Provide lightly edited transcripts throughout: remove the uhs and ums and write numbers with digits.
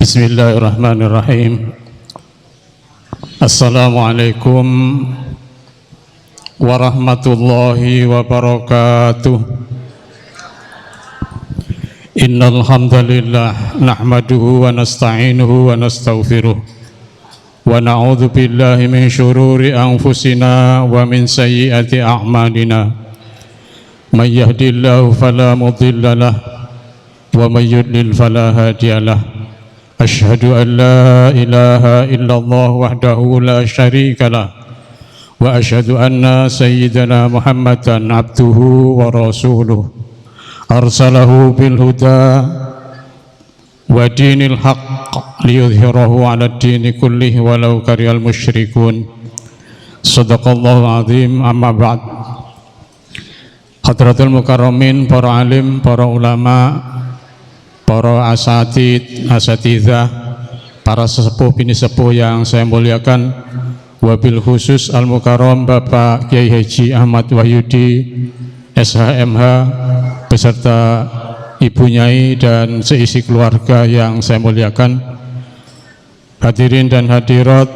Bismillahirrahmanirrahim. Assalamualaikum warahmatullahi wabarakatuh. Innal hamdalillah nahmaduhu wa nasta'inuhu wa nastaghfiruh wa na'udzu billahi min syururi anfusina wa min sayyiati a'malina. May yahdihillahu fala mudilla lahu wa may yudlil fala hadiya lahu. Asyhadu an la ilaha illallah wahdahu la syarika lah wa asyhadu anna sayyidana Muhammadan abduhu wa rasuluh arsalahu bil huda wa dinil haqq liyudhhirahu 'ala ad-dini kullih walau karihal musyrikun. Shadaqallahu azim. Amma ba'd. Hadratul mukarramin, para alim, para ulama, para asatidzah, para sesepuh bini sepuh yang saya muliakan, wabil khusus Al-Mukarram Bapak Kiai Haji Ahmad Wahyudi SHMH beserta Ibu Nyai dan seisi keluarga yang saya muliakan, hadirin dan hadirat,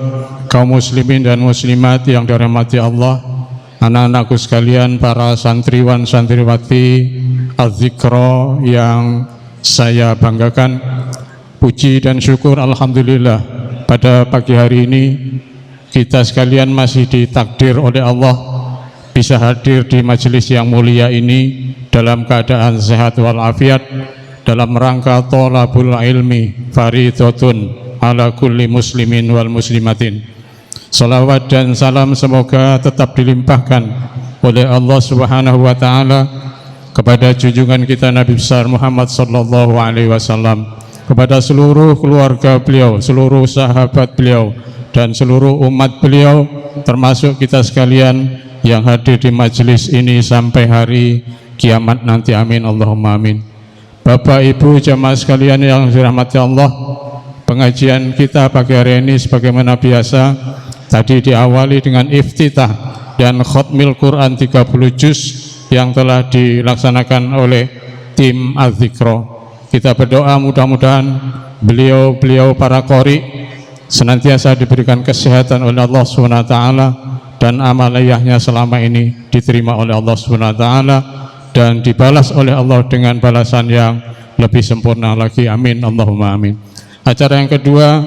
kaum muslimin dan muslimat yang dirahmati Allah, anak-anakku sekalian, para santriwan santriwati Az-Zikra yang saya banggakan. Puji dan syukur alhamdulillah, pada pagi hari ini kita sekalian masih ditakdir oleh Allah bisa hadir di majelis yang mulia ini dalam keadaan sehat walafiat, dalam rangka thalabul ilmi fardhatun ala kulli muslimin wal muslimatin. Salawat dan salam semoga tetap dilimpahkan oleh Allah Subhanahu wa taala kepada junjungan kita Nabi besar Muhammad sallallahu alaihi wasallam, kepada seluruh keluarga beliau, seluruh sahabat beliau, dan seluruh umat beliau, termasuk kita sekalian yang hadir di majelis ini sampai hari kiamat nanti. Amin Allahumma amin. Bapak Ibu jamaah sekalian yang dirahmati Allah, pengajian kita pagi hari ini sebagaimana biasa tadi diawali dengan iftitah dan khatmil Quran 30 juz yang telah dilaksanakan oleh tim Az-Zikra. Kita berdoa mudah-mudahan beliau para qori senantiasa diberikan kesehatan oleh Allah SWT dan amaliyahnya selama ini diterima oleh Allah SWT dan dibalas oleh Allah dengan balasan yang lebih sempurna lagi. Amin Allahumma amin. Acara yang kedua,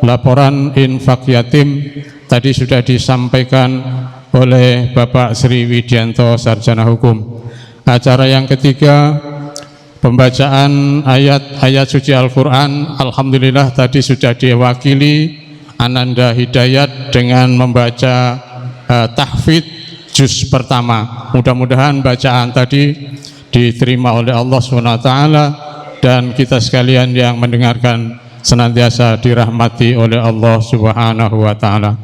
laporan infak yatim, tadi sudah disampaikan oleh Bapak Sri Widianto Sarjana Hukum. Acara yang ketiga, pembacaan ayat-ayat suci Al-Quran. Alhamdulillah tadi sudah diwakili Ananda Hidayat dengan membaca tahfidz juz pertama. Mudah-mudahan bacaan tadi diterima oleh Allah SWT dan kita sekalian yang mendengarkan senantiasa dirahmati oleh Allah Subhanahu wa taala.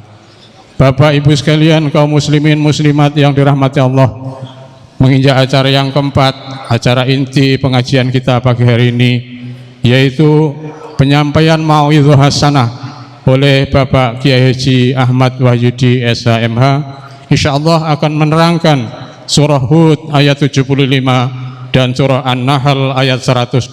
Bapak Ibu sekalian, kaum muslimin muslimat yang dirahmati Allah, menginjak acara yang keempat, acara inti pengajian kita pagi hari ini, yaitu penyampaian mau'izah hasanah oleh Bapak Kiai Haji Ahmad Wahyudi SHMH. Insyaallah akan menerangkan surah Hud ayat 75 dan surah An-Nahl ayat 120.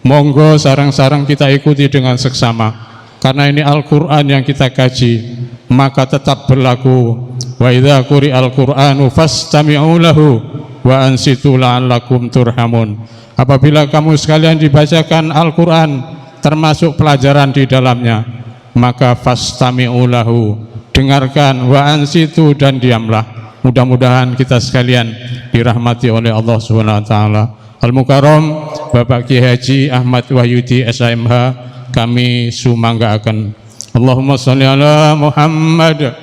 Monggo sarang-sarang kita ikuti dengan seksama, karena ini Al-Quran yang kita kaji, maka tetap berlaku wa idza quri'al qur'anu fastami'u lahu wa ansitu la'allakum turhamun. Apabila kamu sekalian dibacakan Al-Quran termasuk pelajaran di dalamnya, maka fastami'u lahu, dengarkan, wa ansitu, dan diamlah. Mudah-mudahan kita sekalian dirahmati oleh Allah Subhanahu wa taala. Al-Mukarram Bapak Kiai Haji Ahmad Wahyudi SHMH kami sumanggaaken. Allahumma sholli ala Muhammad.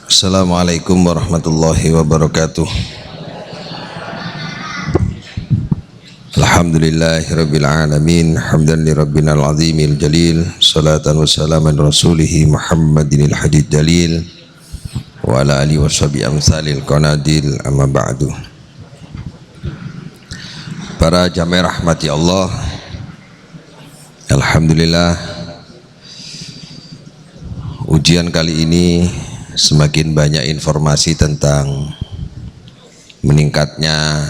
Assalamualaikum warahmatullahi wabarakatuh. Alhamdulillahirabbil alamin, hamdan li rabbinal azimil jalil, salatan wassalaman rasulihi Muhammadinil hadid dalil wa ala alihi washabi amsalil qanadil. Amma ba'du. Para jamaah rahmati Allah, alhamdulillah Ujian kali ini semakin banyak informasi tentang meningkatnya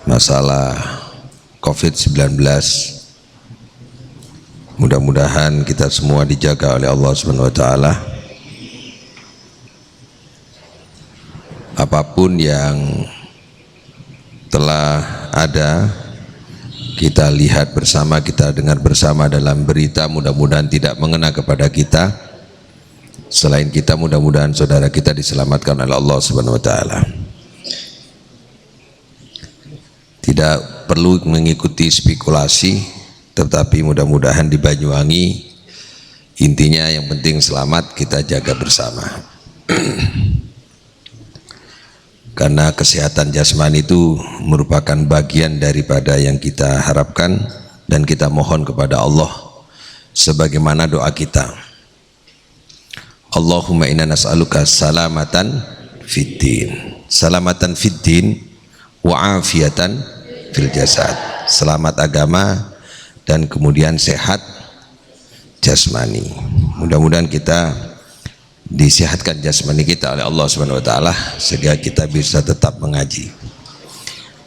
masalah COVID-19. Mudah-mudahan kita semua dijaga oleh Allah Subhanahu wa taala. Apapun yang telah ada, kita lihat bersama, kita dengar bersama dalam berita, mudah-mudahan tidak mengena kepada kita. Selain kita, mudah-mudahan saudara kita diselamatkan oleh Allah Subhanahu wa taala. Tidak perlu mengikuti spekulasi, tetapi mudah-mudahan di Banyuwangi intinya yang penting selamat, kita jaga bersama. Karena kesehatan jasmani itu merupakan bagian daripada yang kita harapkan dan kita mohon kepada Allah sebagaimana doa kita. Allahumma inna nas'aluka salamatan fid din. Salamatan fid din wa afiatan fil jasad. Selamat agama dan kemudian sehat jasmani. Mudah-mudahan kita disehatkan jasmani kita oleh Allah Subhanahu wa taala sehingga kita bisa tetap mengaji.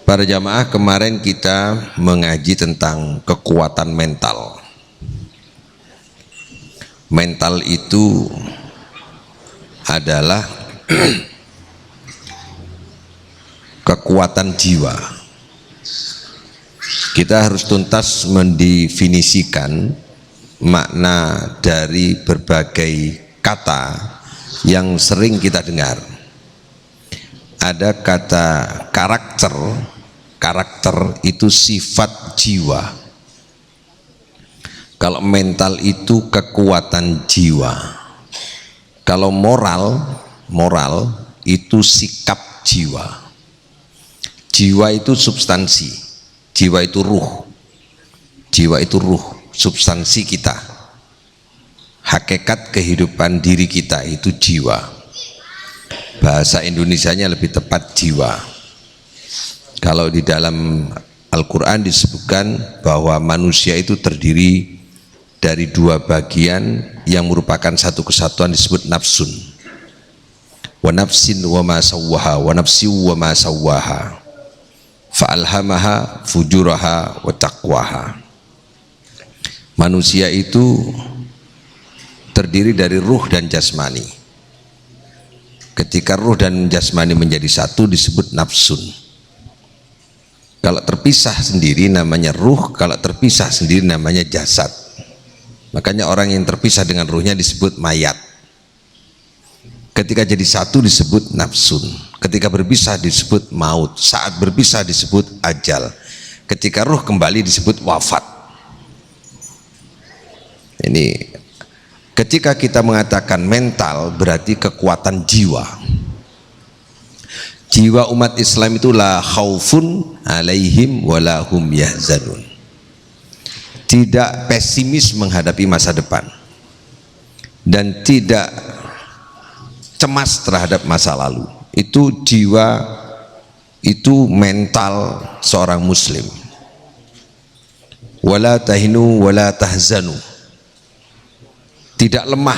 Para jamaah, kemarin kita mengaji tentang kekuatan mental. Mental itu adalah kekuatan jiwa. Kita harus tuntas mendefinisikan makna dari berbagai kata yang sering kita dengar. Ada kata karakter. Karakter itu sifat jiwa. Kalau mental itu kekuatan jiwa. Kalau moral itu sikap jiwa. Jiwa itu substansi. Jiwa itu ruh. Jiwa itu ruh, substansi kita. Hakikat kehidupan diri kita itu jiwa. Bahasa Indonesianya lebih tepat jiwa. Kalau di dalam Al-Quran disebutkan bahwa manusia itu terdiri dari dua bagian yang merupakan satu kesatuan, disebut nafsun. Wa nafsin wa ma sawwaha wa nafsi wa ma sawwaha fa alhamaha fujuraha wa taqwaha. Manusia itu terdiri dari ruh dan jasmani. Ketika ruh dan jasmani menjadi satu disebut nafsun. Kalau terpisah sendiri namanya ruh, kalau terpisah sendiri namanya jasad. Makanya orang yang terpisah dengan ruhnya disebut mayat. Ketika jadi satu disebut nafsun. Ketika berpisah disebut maut. Saat berpisah disebut ajal. Ketika ruh kembali disebut wafat. Ini ketika kita mengatakan mental berarti kekuatan jiwa. Jiwa umat Islam itu la khaufun alaihim wala hum yahzanun. Tidak pesimis menghadapi masa depan dan tidak cemas terhadap masa lalu. Itu jiwa, itu mental seorang muslim. Wala tahinu wala tahzanu. Tidak lemah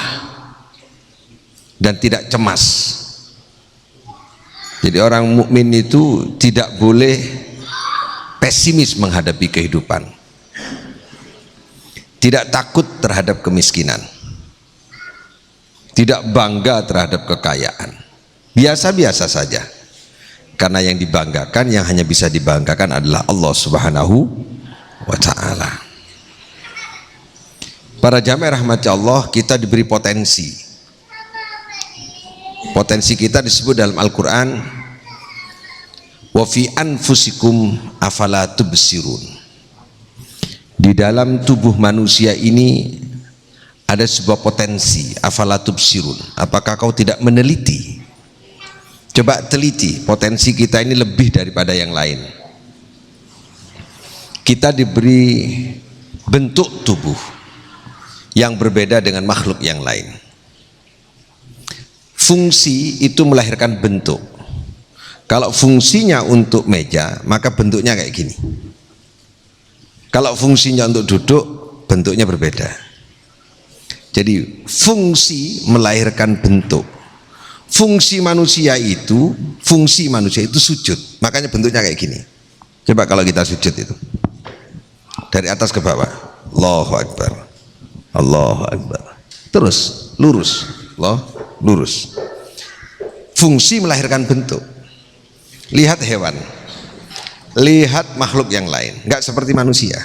dan tidak cemas. Jadi orang mukmin itu tidak boleh pesimis menghadapi kehidupan. Tidak takut terhadap kemiskinan. Tidak bangga terhadap kekayaan. Biasa-biasa saja. Karena yang dibanggakan, yang hanya bisa dibanggakan adalah Allah Subhanahu wa taala. Para jamaah rahmati Allah, kita diberi potensi. Potensi kita disebut dalam Al-Quran, wa fi anfusikum afala tubsirun. Di dalam tubuh manusia ini ada sebuah potensi, afala tubsirun. Apakah kau tidak meneliti? Coba teliti, potensi kita ini lebih daripada yang lain. Kita diberi bentuk tubuh yang berbeda dengan makhluk yang lain. Fungsi itu melahirkan bentuk. Kalau fungsinya untuk meja, maka bentuknya kayak gini. Kalau fungsinya untuk duduk, bentuknya berbeda. Jadi fungsi melahirkan bentuk. Fungsi manusia itu sujud. Makanya bentuknya kayak gini. Coba kalau kita sujud itu dari atas ke bawah, Allahu Akbar, Allahu Akbar, terus lurus, lurus. Fungsi melahirkan bentuk. Lihat hewan, lihat makhluk yang lain, nggak seperti manusia.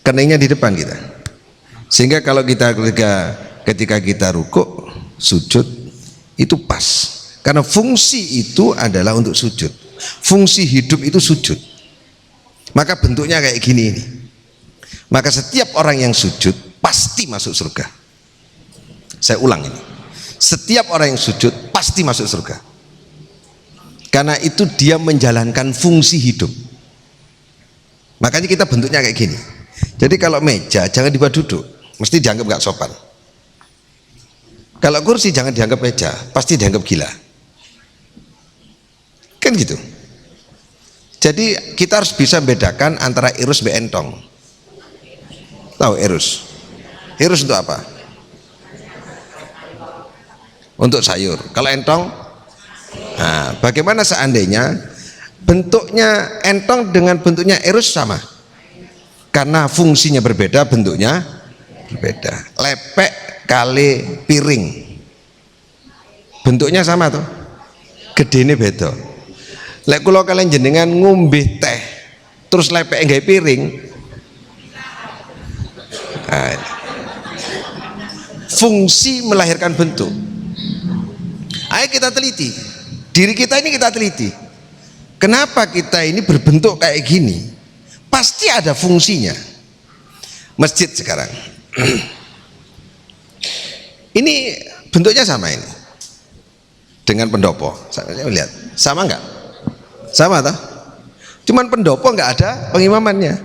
Keningnya di depan kita, sehingga kalau kita ketika kita rukuk, sujud itu pas, karena fungsi itu adalah untuk sujud. Fungsi hidup itu sujud. Maka bentuknya kayak gini ini. Maka setiap orang yang sujud pasti masuk surga. Saya ulang ini, setiap orang yang sujud pasti masuk surga, karena itu dia menjalankan fungsi hidup. Makanya kita bentuknya kayak gini. Jadi kalau meja jangan dibuat duduk, mesti dianggap gak sopan. Kalau kursi jangan dianggap meja, pasti dianggap gila. Kan gitu. Jadi kita harus bisa bedakan antara irus be entong. Tahu irus? Irus untuk apa? Untuk sayur. Kalau entong, nah, bagaimana seandainya bentuknya entong dengan bentuknya irus sama? Karena fungsinya berbeda, bentuknya berbeda. Lepek kali piring, bentuknya sama tuh, gedene beda. Lek kula kalian jenengan ngombe teh terus lepek nggawe piring, nah, fungsi melahirkan bentuk. Ayo kita teliti diri kita ini, kita teliti kenapa kita ini berbentuk kayak gini. Pasti ada fungsinya. Masjid sekarang ini bentuknya sama ini dengan pendopo. Saya lihat sama enggak? Sama toh? Cuman pendopo enggak ada pengimamannya.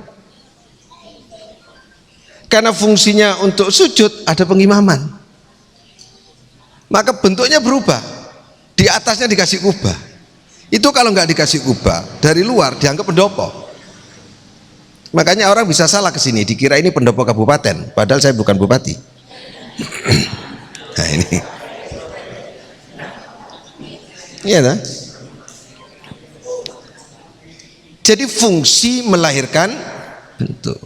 Karena fungsinya untuk sujud, ada pengimaman. Maka bentuknya berubah. Di atasnya dikasih kubah. Itu kalau enggak dikasih kubah, dari luar dianggap pendopo. Makanya orang bisa salah ke sini, dikira ini pendopo kabupaten, padahal saya bukan bupati. Nah ini, iya kan? Jadi fungsi melahirkan bentuk.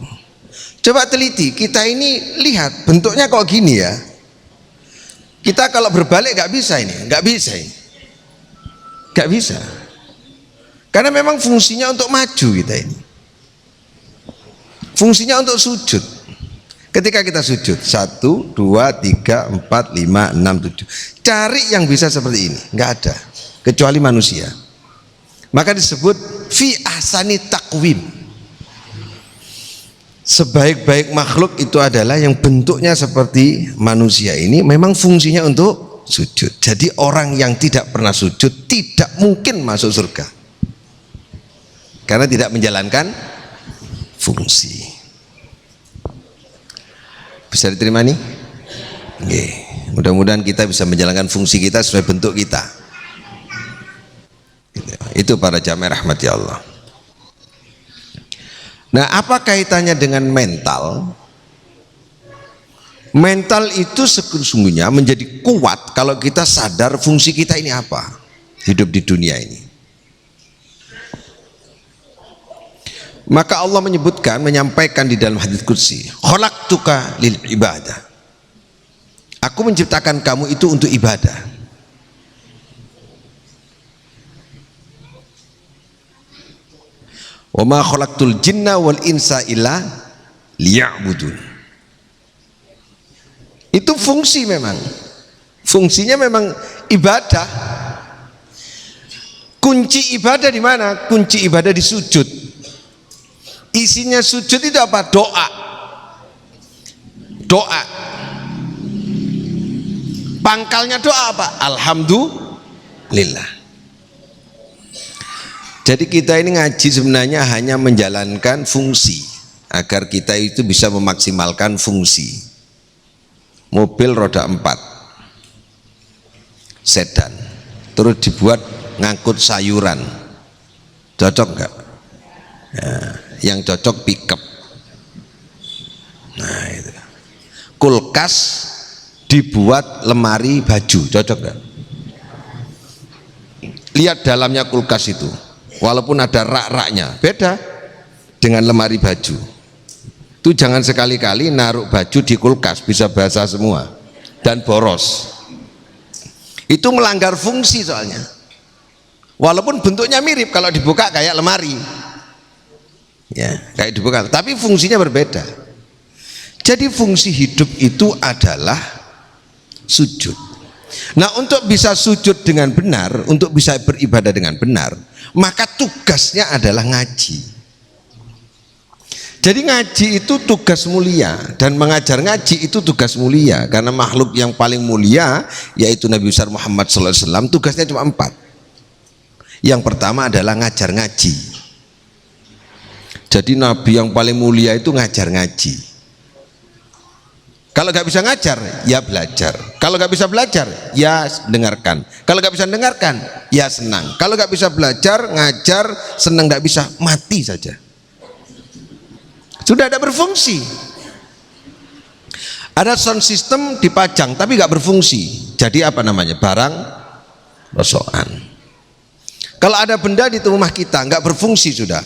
Coba teliti, kita ini lihat bentuknya kok gini ya. Kita kalau berbalik nggak bisa ini, nggak bisa ini, nggak bisa. Karena memang fungsinya untuk maju kita ini. Fungsinya untuk sujud. Ketika kita sujud 1, 2, 3, 4, 5, 6, 7, cari yang bisa seperti ini, nggak ada kecuali manusia. Maka disebut fi ahsani taqwim. Sebaik-baik makhluk itu adalah yang bentuknya seperti manusia ini, memang fungsinya untuk sujud. Jadi orang yang tidak pernah sujud tidak mungkin masuk surga, karena tidak menjalankan fungsi. Bisa diterima nih? Oke. Mudah-mudahan kita bisa menjalankan fungsi kita sesuai bentuk kita. Itu para jamaah rahmati Allah. Nah, apa kaitannya dengan mental? Mental itu sesungguhnya menjadi kuat kalau kita sadar fungsi kita ini apa, hidup di dunia ini. Maka Allah menyebutkan, menyampaikan di dalam hadits qudsi, khalaqtuka lil ibadah. Aku menciptakan kamu itu untuk ibadah. Wa ma khalaqtul jinna wal insa illa liya'budun. Itu fungsi memang. Fungsinya memang ibadah. Kunci ibadah di mana? Kunci ibadah di sujud. Isinya sujud itu apa? Doa. Doa. Pangkalnya doa apa? Alhamdulillah. Jadi kita ini ngaji sebenarnya hanya menjalankan fungsi, agar kita itu bisa memaksimalkan fungsi. Mobil roda 4 sedan, terus dibuat ngangkut sayuran, cocok enggak? Ya, yang cocok pickup. Nah itu. Kulkas dibuat lemari baju, cocok nggak? Lihat dalamnya kulkas itu, walaupun ada rak-raknya, beda dengan lemari baju. Itu jangan sekali-kali naruh baju di kulkas, bisa basah semua dan boros. Itu melanggar fungsi soalnya. Walaupun bentuknya mirip, kalau dibuka kayak lemari, ya kayak dibuka, tapi fungsinya berbeda. Jadi fungsi hidup itu adalah sujud. Nah, untuk bisa sujud dengan benar, untuk bisa beribadah dengan benar, maka tugasnya adalah ngaji. Jadi ngaji itu tugas mulia, dan mengajar ngaji itu tugas mulia, karena makhluk yang paling mulia yaitu Nabi besar Muhammad SAW tugasnya cuma 4. Yang pertama adalah ngajar ngaji. Jadi Nabi yang paling mulia itu ngajar ngaji. Kalau nggak bisa ngajar, ya belajar. Kalau nggak bisa belajar, ya dengarkan. Kalau nggak bisa dengarkan, ya senang. Kalau nggak bisa belajar, ngajar, senang, nggak bisa, mati saja. Sudah ada berfungsi. Ada sound system dipajang, tapi nggak berfungsi. Jadi apa namanya? Barang rosokan. Kalau ada benda di rumah kita nggak berfungsi sudah.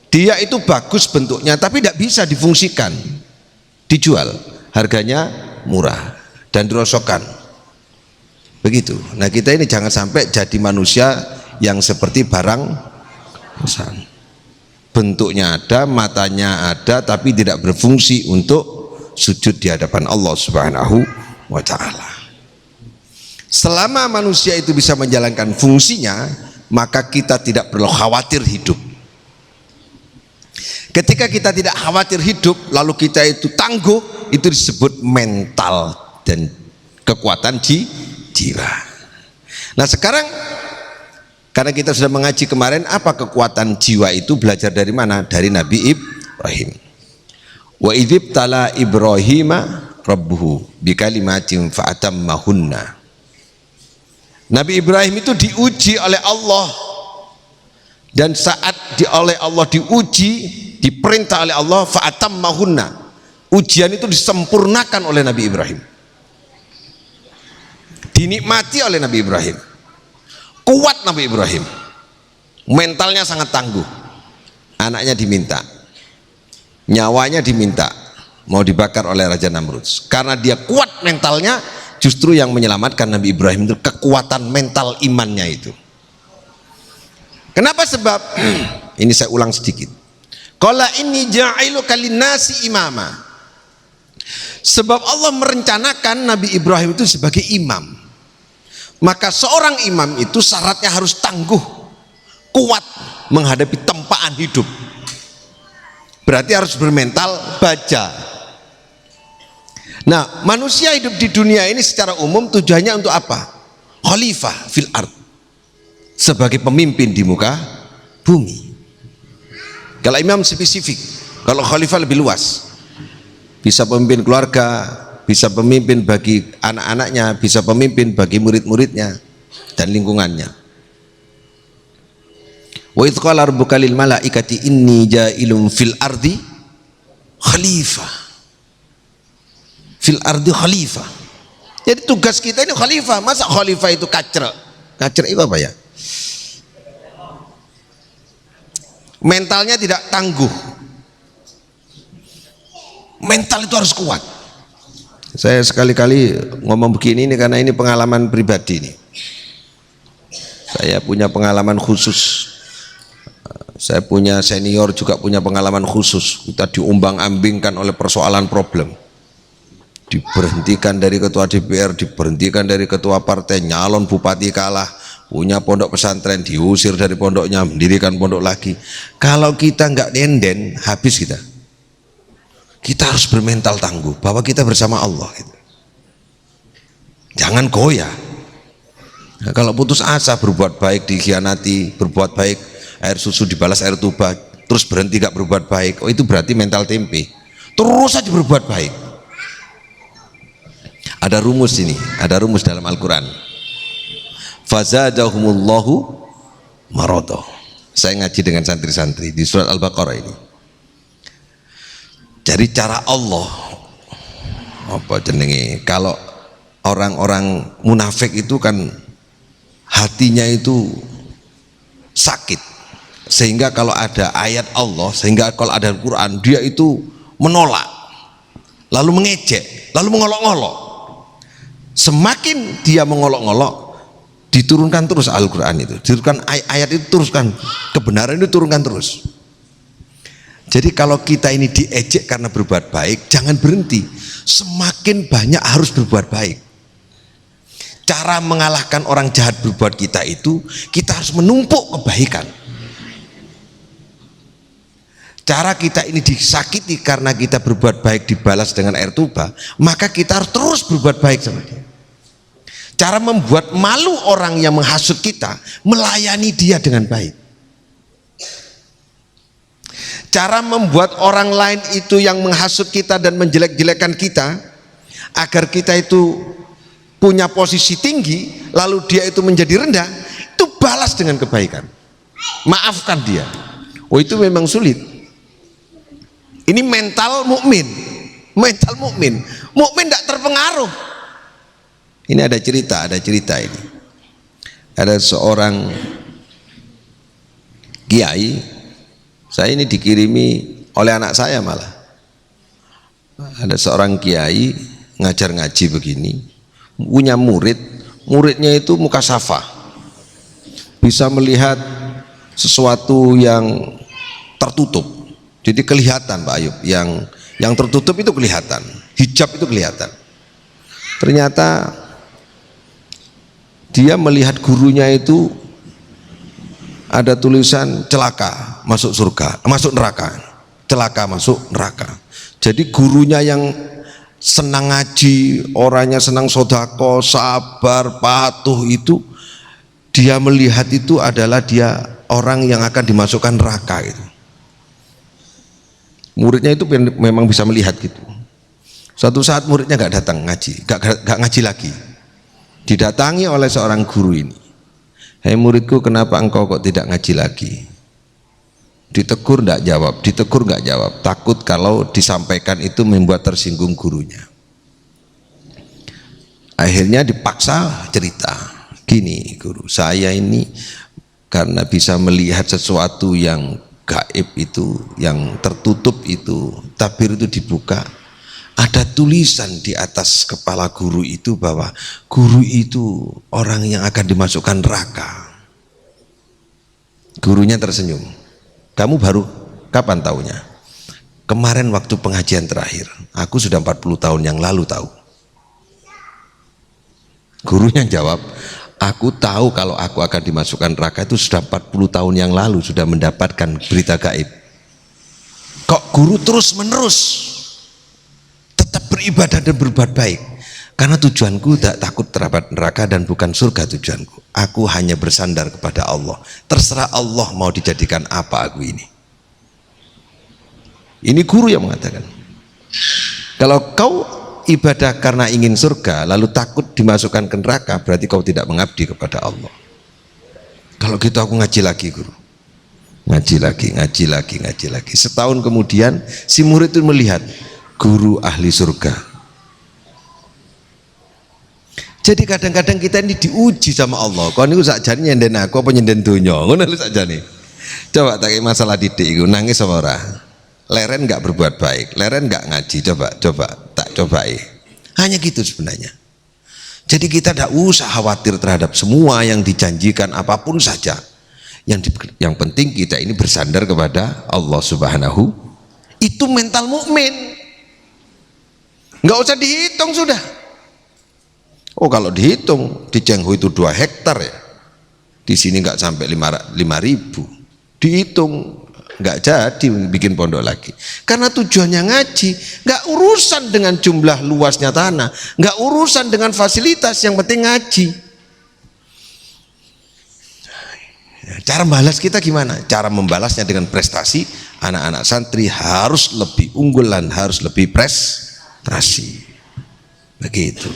Dia itu bagus bentuknya, tapi tidak bisa difungsikan. Dijual. Harganya murah dan dirosokkan, begitu. Nah, kita ini jangan sampai jadi manusia yang seperti barang rosokan. Bentuknya ada, matanya ada, tapi tidak berfungsi untuk sujud di hadapan Allah Subhanahu wa Ta'ala. Selama manusia itu bisa menjalankan fungsinya, maka kita tidak perlu khawatir hidup. Ketika kita tidak khawatir hidup, lalu kita itu tangguh, itu disebut mental dan kekuatan jiwa. Nah, sekarang karena kita sudah mengaji kemarin, apa kekuatan jiwa itu belajar dari mana? Dari Nabi Ibrahim. Wa idzibtala Ibrahima rabbuhu bikalimatin fa'atammahunna. Nabi Ibrahim itu diuji oleh Allah, dan saat oleh Allah diuji, diperintah oleh Allah fa'atammahunna, ujian itu disempurnakan oleh Nabi Ibrahim, dinikmati oleh Nabi Ibrahim. Kuat Nabi Ibrahim, mentalnya sangat tangguh. Anaknya diminta, nyawanya diminta, mau dibakar oleh Raja Namrud. Karena dia kuat mentalnya, justru yang menyelamatkan Nabi Ibrahim itu kekuatan mental imannya itu. Kenapa? Sebab ini saya ulang sedikit. Qala inni ja'iluka linnasi imama. Sebab Allah merencanakan Nabi Ibrahim itu sebagai imam. Maka seorang imam itu syaratnya harus tangguh, kuat menghadapi tempaan hidup. Berarti harus bermental baja. Nah, manusia hidup di dunia ini secara umum tujuannya untuk apa? Khalifah fil ard, sebagai pemimpin di muka bumi. Kalau imam spesifik, kalau khalifah lebih luas. Bisa pemimpin keluarga, bisa pemimpin bagi anak-anaknya, bisa pemimpin bagi murid-muridnya dan lingkungannya. Wa idz qala rabbuka lil malaikati inni ja'ilun fil ardi khalifah. Fil ardi khalifah. Jadi tugas kita ini khalifah. Masa khalifah itu kacrek? Kacrek itu apa ya? Mentalnya tidak tangguh. Mental itu harus kuat. Saya sekali-kali ngomong begini ini karena ini pengalaman pribadi nih. Saya punya pengalaman khusus. Saya punya senior juga punya pengalaman khusus. Kita diumbang-ambingkan oleh persoalan problem. Diberhentikan dari ketua DPR, diberhentikan dari ketua partai, nyalon bupati kalah, punya pondok pesantren, diusir dari pondoknya, mendirikan pondok lagi. Kalau kita nggak denden, habis kita. Kita harus bermental tangguh bahwa kita bersama Allah. Jangan goyah. Nah, kalau putus asa, berbuat baik dikhianati, berbuat baik air susu dibalas air tuba, terus berhenti gak berbuat baik, oh itu berarti mental tempe. Terus saja berbuat baik. Ada rumus ini, ada rumus dalam Al-Quran. Fazadahumullahu marodoh. Saya ngaji dengan santri-santri di surat Al-Baqarah ini. Jadi cara Allah apa jenenge, kalau orang-orang munafik itu kan hatinya itu sakit, sehingga kalau ada ayat Allah, sehingga kalau ada Al-Quran, dia itu menolak, lalu mengejek, lalu mengolok-olok. Semakin dia mengolok-olok, diturunkan terus Al-Quran itu, diturunkan ayat itu, teruskan kebenaran itu, turunkan terus. Jadi kalau kita ini diejek karena berbuat baik, jangan berhenti, semakin banyak harus berbuat baik. Cara mengalahkan orang jahat berbuat kita itu, kita harus menumpuk kebaikan. Cara kita ini disakiti karena kita berbuat baik dibalas dengan air tuba, maka kita harus terus berbuat baik sama dia. Cara membuat malu orang yang menghasut kita, melayani dia dengan baik. Cara membuat orang lain itu yang menghasut kita dan menjelek-jelekan kita, agar kita itu punya posisi tinggi, lalu dia itu menjadi rendah, itu balas dengan kebaikan, maafkan dia. Oh, itu memang sulit. Ini mental mukmin, mental mukmin, mukmin tidak terpengaruh. Ini ada cerita ini. Ada seorang kiai, saya ini dikirimi oleh anak saya malah. Ada seorang kiai ngajar ngaji begini, punya muridnya itu mukasafah, bisa melihat sesuatu yang tertutup. Jadi kelihatan Pak Ayub, yang tertutup itu kelihatan, hijab itu kelihatan. Ternyata dia melihat gurunya itu ada tulisan celaka masuk surga, masuk neraka, celaka masuk neraka. Jadi gurunya yang senang ngaji, orangnya senang sodako, sabar, patuh itu, dia melihat itu adalah dia orang yang akan dimasukkan neraka itu. Muridnya itu memang bisa melihat gitu. Suatu saat muridnya nggak datang ngaji, nggak ngaji lagi. Didatangi oleh seorang guru ini. Hei muridku, kenapa engkau kok tidak ngaji lagi? Ditegur nggak jawab, ditegur nggak jawab. Takut kalau disampaikan itu membuat tersinggung gurunya. Akhirnya dipaksa cerita. Gini guru, saya ini karena bisa melihat sesuatu yang gaib itu, yang tertutup itu, tabir itu dibuka, ada tulisan di atas kepala guru itu bahwa guru itu orang yang akan dimasukkan neraka. Gurunya tersenyum. Kamu baru kapan taunya? Kemarin waktu pengajian terakhir. Aku sudah 40 tahun yang lalu tahu. Gurunya jawab, aku tahu kalau aku akan dimasukkan neraka itu sudah 40 tahun yang lalu, sudah mendapatkan berita gaib. Kok guru terus menerus tetap beribadah dan berbuat baik? Karena tujuanku tidak takut terhadap neraka dan bukan surga tujuanku. Aku hanya bersandar kepada Allah. Terserah Allah mau dijadikan apa aku ini. Ini guru yang mengatakan. Kalau kau ibadah karena ingin surga lalu takut dimasukkan ke neraka, berarti kau tidak mengabdi kepada Allah. Kalau gitu aku ngaji lagi guru, ngaji lagi. Setahun kemudian si murid itu melihat guru ahli surga. Jadi kadang-kadang kita ini diuji sama Allah. Kau ini sakjane nyenden aku apa nyenden dunya, ngono lho sakjane. Coba tak masalah didik iku nangis sama ora? Leren nggak berbuat baik, leren nggak ngaji, coba tak cobai. Hanya gitu sebenarnya. Jadi kita tidak usah khawatir terhadap semua yang dijanjikan apapun saja. Yang penting kita ini bersandar kepada Allah Subhanahu. Itu mental mukmin. Nggak usah dihitung sudah. Oh kalau dihitung di Cengho itu 2 hektar ya. Di sini nggak sampai 5.000. Dihitung nggak jadi bikin pondok lagi, karena tujuannya ngaji, nggak urusan dengan jumlah luasnya tanah, nggak urusan dengan fasilitas, yang penting ngaji. Cara membalas kita gimana? Cara membalasnya dengan prestasi. Anak-anak santri harus lebih unggulan, harus lebih prestasi, begitu.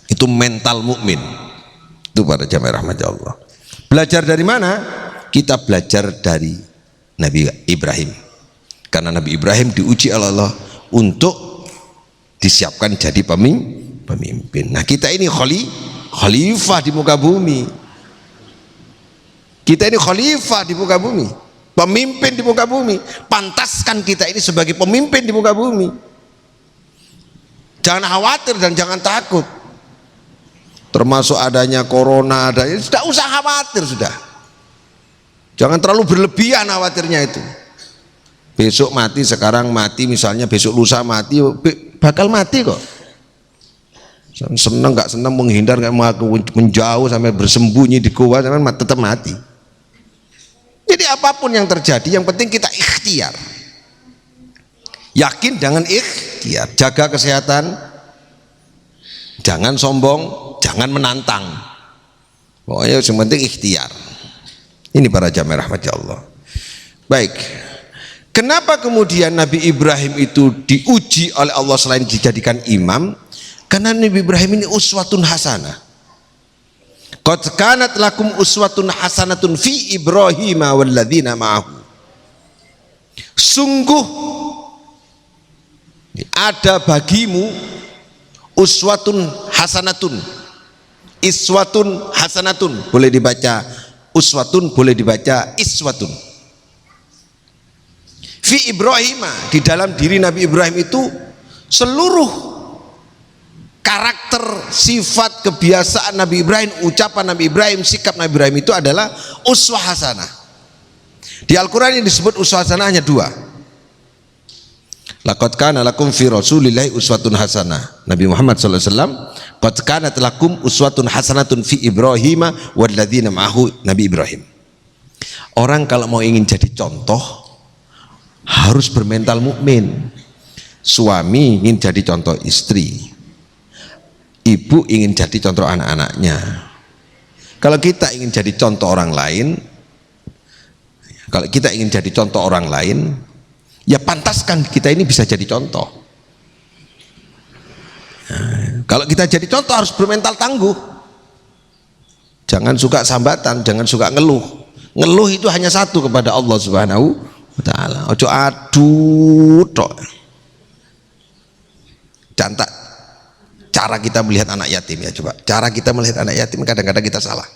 Itu mental mukmin. Itu para jamaah rahmat Allah. Belajar dari mana? Kita belajar dari Nabi Ibrahim, karena Nabi Ibrahim diuji oleh Allah untuk disiapkan jadi pemimpin. Nah, kita ini khalifah di muka bumi. Kita ini khalifah di muka bumi, pemimpin di muka bumi. Pantaskan kita ini sebagai pemimpin di muka bumi. Jangan khawatir dan jangan takut. Termasuk adanya corona, adanya, sudah usah khawatir sudah. Jangan terlalu berlebihan khawatirnya itu. Besok mati, sekarang mati, misalnya besok lusa mati, bakal mati kok. Seneng nggak seneng, menghindar nggak menjauh sampai bersembunyi di gua, tetap mati. Jadi apapun yang terjadi, yang penting kita ikhtiar. Yakin dengan ikhtiar, jaga kesehatan, jangan sombong, jangan menantang. Pokoknya yang penting ikhtiar. Ini para jamaah rahmati Allah. Baik. Kenapa kemudian Nabi Ibrahim itu diuji oleh Allah selain dijadikan imam? Karena Nabi Ibrahim ini uswatun hasanah. Qad kanat lakum uswatun hasanatun fi Ibrahim walladzina ma'ahu. Sungguh ada bagimu uswatun hasanatun. Iswatun hasanatun, boleh dibaca uswatun, boleh dibaca iswatun. Fi Ibrahim, di dalam diri Nabi Ibrahim itu seluruh karakter, sifat, kebiasaan Nabi Ibrahim, ucapan Nabi Ibrahim, sikap Nabi Ibrahim itu adalah uswah hasanah. Di Al-Quran yang disebut uswah hasanah hanya dua. Laqad kana lakum fi rasulillahi uswatun hasanah. Nabi Muhammad SAW, qad kanat lakum uswatun hasanatun fi Ibrahim walladzina ma'ahu, Nabi Ibrahim. Orang kalau mau ingin jadi contoh harus bermental mukmin. Suami ingin jadi contoh istri, ibu ingin jadi contoh anak-anaknya. Kalau kita ingin jadi contoh orang lain, kalau kita ingin jadi contoh orang lain, ya pantaskan kita ini bisa jadi contoh. Nah, kalau kita jadi contoh harus bermental tangguh. Jangan suka sambatan, jangan suka ngeluh. Ngeluh itu hanya satu, kepada Allah Subhanahu wa ta'ala. Ojo aduh tok. Cantak cara kita melihat anak yatim, ya coba. Cara kita melihat anak yatim kadang-kadang kita salah.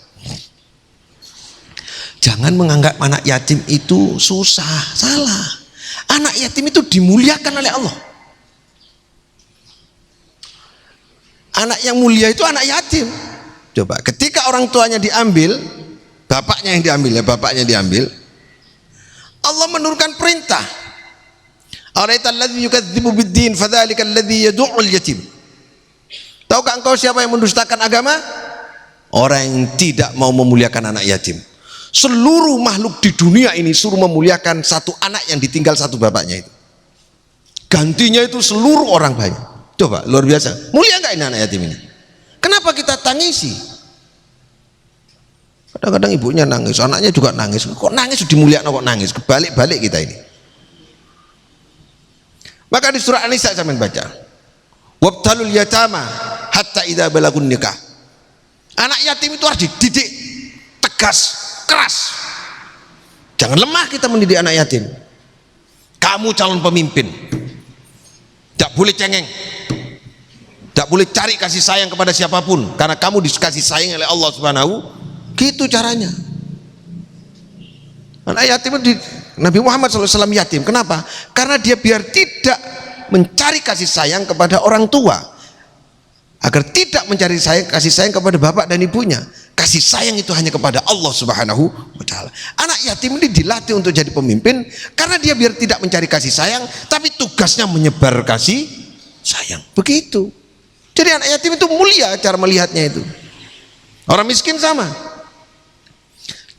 Jangan menganggap anak yatim itu susah, salah. Anak yatim itu dimuliakan oleh Allah. Anak yang mulia itu anak yatim. Coba, ketika orang tuanya diambil, bapaknya yang diambil, ya bapaknya diambil, Allah menurunkan perintah. Ara'aital ladzi yukadzibu bid-din fadzalikal ladzi yad'ul yatim. Tahukah engkau siapa yang mendustakan agama? Orang yang tidak mau memuliakan anak yatim. Seluruh makhluk di dunia ini suruh memuliakan satu anak yang ditinggal satu bapaknya itu. Gantinya itu seluruh orang banyak. Coba, luar biasa. Mulia enggak ini anak yatim ini? Kenapa kita tangisi? Kadang-kadang ibunya nangis, anaknya juga nangis. Kok nangis dimuliakan, kok nangis? Kebalik-balik kita ini. Maka di surah An-Nisa saya baca, wabtalul yatama hatta idza balagun nikah. Anak yatim itu harus dididik tegas, keras. Jangan lemah kita mendidik anak yatim. Kamu calon pemimpin, tidak boleh cengeng, tidak boleh cari kasih sayang kepada siapapun, karena kamu dikasih sayang oleh Allah Subhanahu. Gitu caranya. Anak yatim itu Nabi Muhammad SAW yatim. Kenapa? Karena dia biar tidak mencari kasih sayang kepada orang tua, agar tidak mencari kasih sayang kepada bapak dan ibunya. Kasih sayang itu hanya kepada Allah Subhanahu wa ta'ala. Anak yatim ini dilatih untuk jadi pemimpin karena dia biar tidak mencari kasih sayang, tapi tugasnya menyebar kasih sayang. Begitu. Jadi anak yatim itu mulia cara melihatnya itu. Orang miskin sama.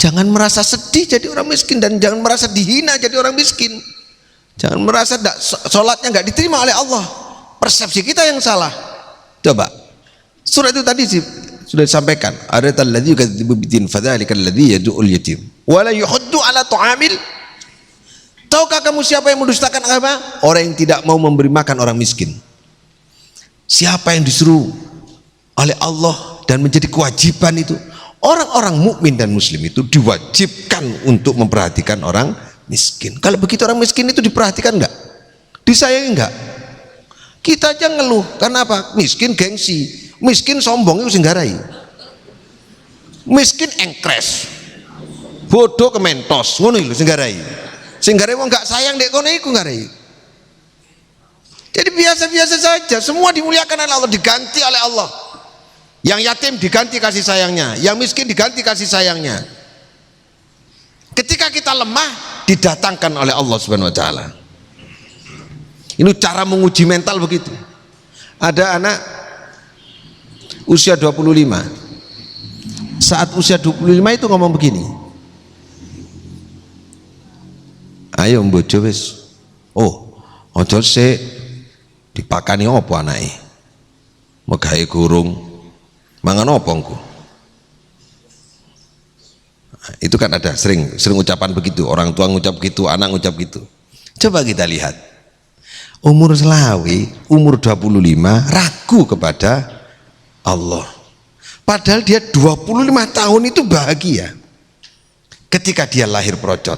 Jangan merasa sedih jadi orang miskin, dan jangan merasa dihina jadi orang miskin. Jangan merasa sholatnya nggak diterima oleh Allah. Persepsi kita yang salah. Coba, surat itu tadi sudah disampaikan. Ara'aital ladzi yukadzibu bid-din fadzalikal ladzi yad'ul yatim wa la yuhaddu 'ala ta'amil. Tahukah kamu siapa yang mendustakan agama? Orang yang tidak mau memberi makan orang miskin. Siapa yang disuruh oleh Allah dan menjadi kewajiban itu? Orang-orang mukmin dan muslim itu diwajibkan untuk memperhatikan orang miskin. Kalau begitu orang miskin itu diperhatikan enggak? Disayangi enggak? Kita aja ngeluh, karena apa? Miskin gengsi, miskin sombong itu singgarai, miskin engkres, bodoh kementos, ngono lho singgarai. Singgarai wong gak sayang dek kono iku ngarai. Jadi biasa-biasa saja, semua dimuliakan oleh Allah, diganti oleh Allah. Yang yatim diganti kasih sayangnya, yang miskin diganti kasih sayangnya. Ketika kita lemah, didatangkan oleh Allah Subhanahu wa taala. Ini cara menguji mental begitu. Ada anak usia 25. Saat usia 25 itu ngomong begini. Ayo mbojo wis. Oh, aja sik dipakani apa anake? Megahe gurung. Mangan apa engko? Itu kan ada sering ucapan begitu, orang tua ngucap gitu, anak ngucap gitu. Coba kita lihat. Umur selawi, umur 25 ragu kepada Allah. Padahal dia 25 tahun itu bahagia. Ketika dia lahir procot,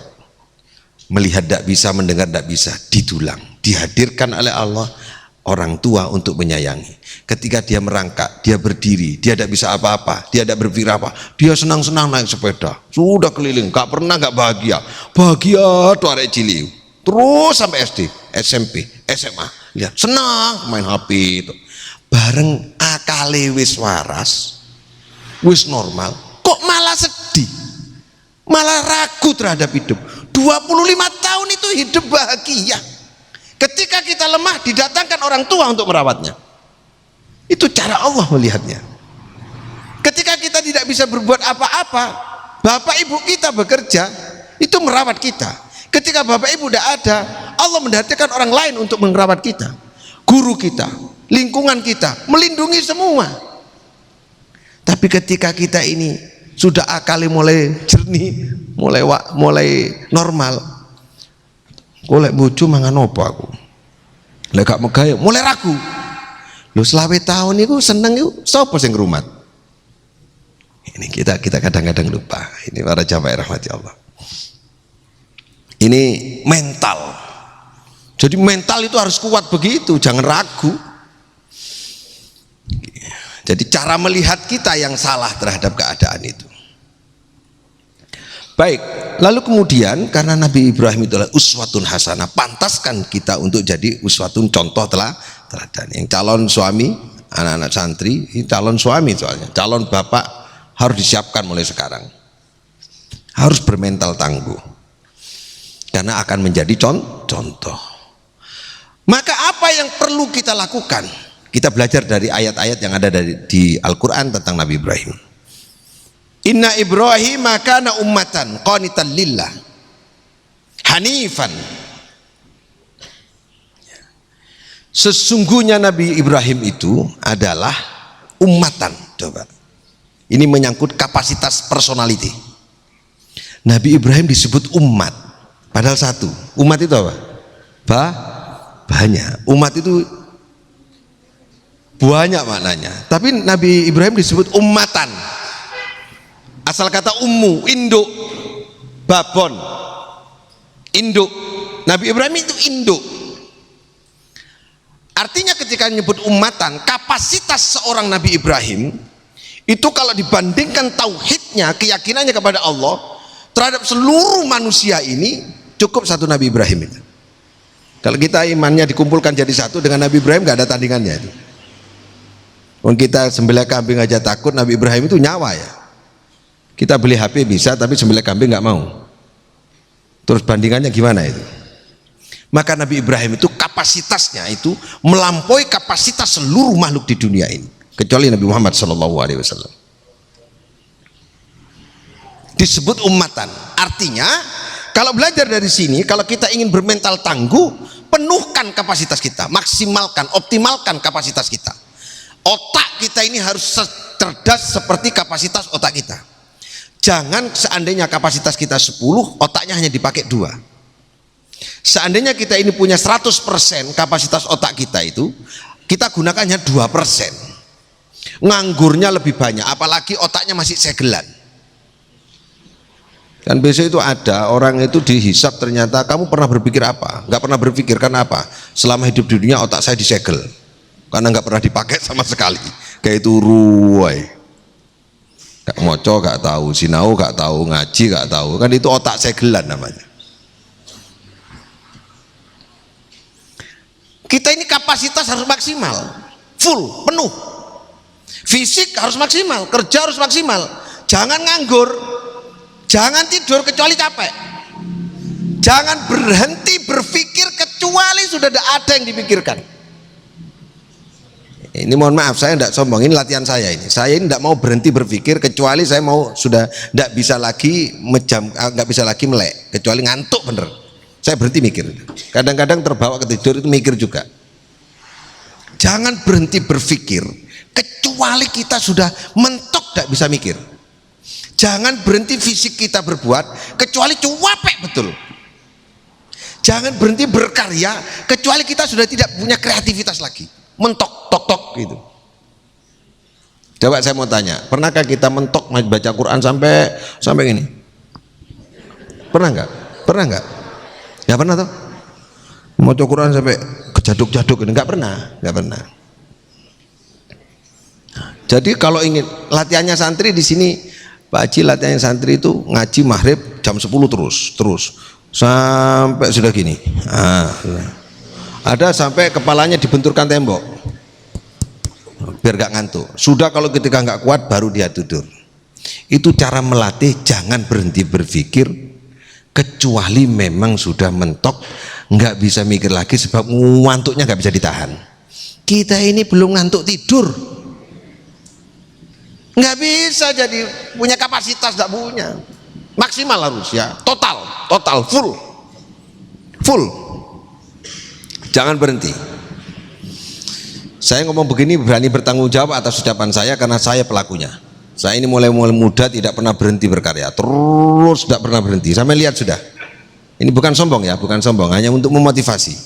melihat tidak bisa, mendengar tidak bisa, didulang, dihadirkan oleh Allah orang tua untuk menyayangi. Ketika dia merangkak, dia berdiri, dia tidak bisa apa-apa, dia tidak berpikir apa, dia senang-senang naik sepeda, sudah keliling, gak pernah gak bahagia, bahagia tuh arek cilik, terus sampai SD, SMP, SMA, lihat senang main HP itu. Bareng akale wis waras, wis normal, kok malah sedih, malah ragu terhadap hidup. 25 tahun itu hidup bahagia. Ketika kita lemah, didatangkan orang tua untuk merawatnya. Itu cara Allah melihatnya. Ketika kita tidak bisa berbuat apa-apa, bapak ibu kita bekerja, itu merawat kita. Ketika bapak ibu tidak ada, Allah mendatangkan orang lain untuk merawat kita. Guru kita, lingkungan kita, melindungi semua. Tapi ketika kita ini sudah akalnya mulai jernih, mulai normal, golek bojo mangan apa aku? Lek gak megah mulai ragu. Lho selawe tahun itu seneng itu sapa sing ngrumat? Ini kita kadang-kadang lupa. Ini para jamaah rahmati Allah. Ini mental. Jadi mental itu harus kuat begitu, jangan ragu. Jadi cara melihat kita yang salah terhadap keadaan itu. Baik, lalu kemudian karena Nabi Ibrahim itu adalah uswatun hasanah, pantaskan kita untuk jadi uswatun, contoh teladan. Yang calon suami, anak-anak santri, ini calon suami soalnya, calon bapak harus disiapkan mulai sekarang. Harus bermental tangguh. Karena akan menjadi contoh. Maka apa yang perlu kita lakukan? Kita belajar dari ayat-ayat yang ada di Al-Quran tentang Nabi Ibrahim. Inna Ibrahim kana ummatan qanitan lillah hanifan. Sesungguhnya Nabi Ibrahim itu adalah ummatan. Coba. Ini menyangkut kapasitas personality. Nabi Ibrahim disebut umat. Padahal satu. Umat itu apa? Banyak. Umat itu banyak maknanya. Tapi Nabi Ibrahim disebut ummatan. Asal kata ummu, induk, babon, induk. Nabi Ibrahim itu induk. Artinya ketika menyebut ummatan, kapasitas seorang Nabi Ibrahim itu kalau dibandingkan tauhidnya, keyakinannya kepada Allah terhadap seluruh manusia ini, cukup satu Nabi Ibrahim itu. Kalau kita imannya dikumpulkan jadi satu dengan Nabi Ibrahim, gak ada tandingannya itu. Kalau kita sembelih kambing aja takut, Nabi Ibrahim itu nyawa ya. Kita beli HP bisa, tapi sembelih kambing nggak mau. Terus bandingannya gimana itu? Maka Nabi Ibrahim itu kapasitasnya itu melampaui kapasitas seluruh makhluk di dunia ini, kecuali Nabi Muhammad SAW. Disebut ummatan. Artinya, kalau belajar dari sini, kalau kita ingin bermental tangguh, penuhkan kapasitas kita, maksimalkan, optimalkan kapasitas kita. Otak kita ini harus cerdas seperti kapasitas otak kita. Jangan seandainya kapasitas kita 10, otaknya hanya dipakai 2. Seandainya kita ini punya 100% kapasitas otak kita itu, kita gunakannya 2%. Nganggurnya lebih banyak, apalagi otaknya masih segelan. Kan besok itu ada orang itu dihisap, ternyata kamu pernah berpikir apa? Nggak pernah berpikir, karena apa? Selama hidup di dunia otak saya disegel karena nggak pernah dipakai sama sekali. Kayak itu ruwai, nggak moco, nggak tahu sinau, nggak tahu ngaji, nggak tahu, kan itu otak segelan namanya. Kita ini kapasitas harus maksimal, full, penuh. Fisik harus maksimal, kerja harus maksimal. Jangan nganggur, jangan tidur kecuali capek. Jangan berhenti berpikir kecuali sudah ada yang dipikirkan. Ini mohon maaf, saya tidak sombong, ini latihan saya ini. Saya ini tidak mau berhenti berpikir kecuali saya mau sudah tidak bisa lagi nggak bisa lagi melek, kecuali ngantuk bener. Saya berhenti mikir. Kadang-kadang terbawa ke tidur itu mikir juga. Jangan berhenti berpikir kecuali kita sudah mentok tidak bisa mikir. Jangan berhenti fisik kita berbuat kecuali cuapek betul. Jangan berhenti berkarya kecuali kita sudah tidak punya kreativitas lagi, mentok tok tok gitu. Coba saya mau tanya, pernahkah kita mentok baca Quran sampai gini? Pernah nggak? Pernah nggak? Nggak pernah toh? Mau baca Quran sampai kejaduk-jaduk ini nggak pernah, nggak pernah. Jadi kalau ingin latihannya santri di sini, Pak Haji, latihannya santri itu ngaji maghrib jam 10 terus sampai sudah gini. Ada sampai kepalanya dibenturkan tembok biar gak ngantuk. Sudah kalau ketika nggak kuat baru dia tidur. Itu cara melatih jangan berhenti berpikir kecuali memang sudah mentok, nggak bisa mikir lagi sebab ngantuknya nggak bisa ditahan. Kita ini belum ngantuk tidur, nggak bisa jadi punya kapasitas, nggak punya. Maksimal harus ya, total full. Jangan berhenti. Saya ngomong begini berani bertanggung jawab atas ucapan saya karena saya pelakunya. Saya ini mulai muda tidak pernah berhenti berkarya, terus tidak pernah berhenti. Sampai lihat sudah. Ini bukan sombong ya, bukan sombong, hanya untuk memotivasi.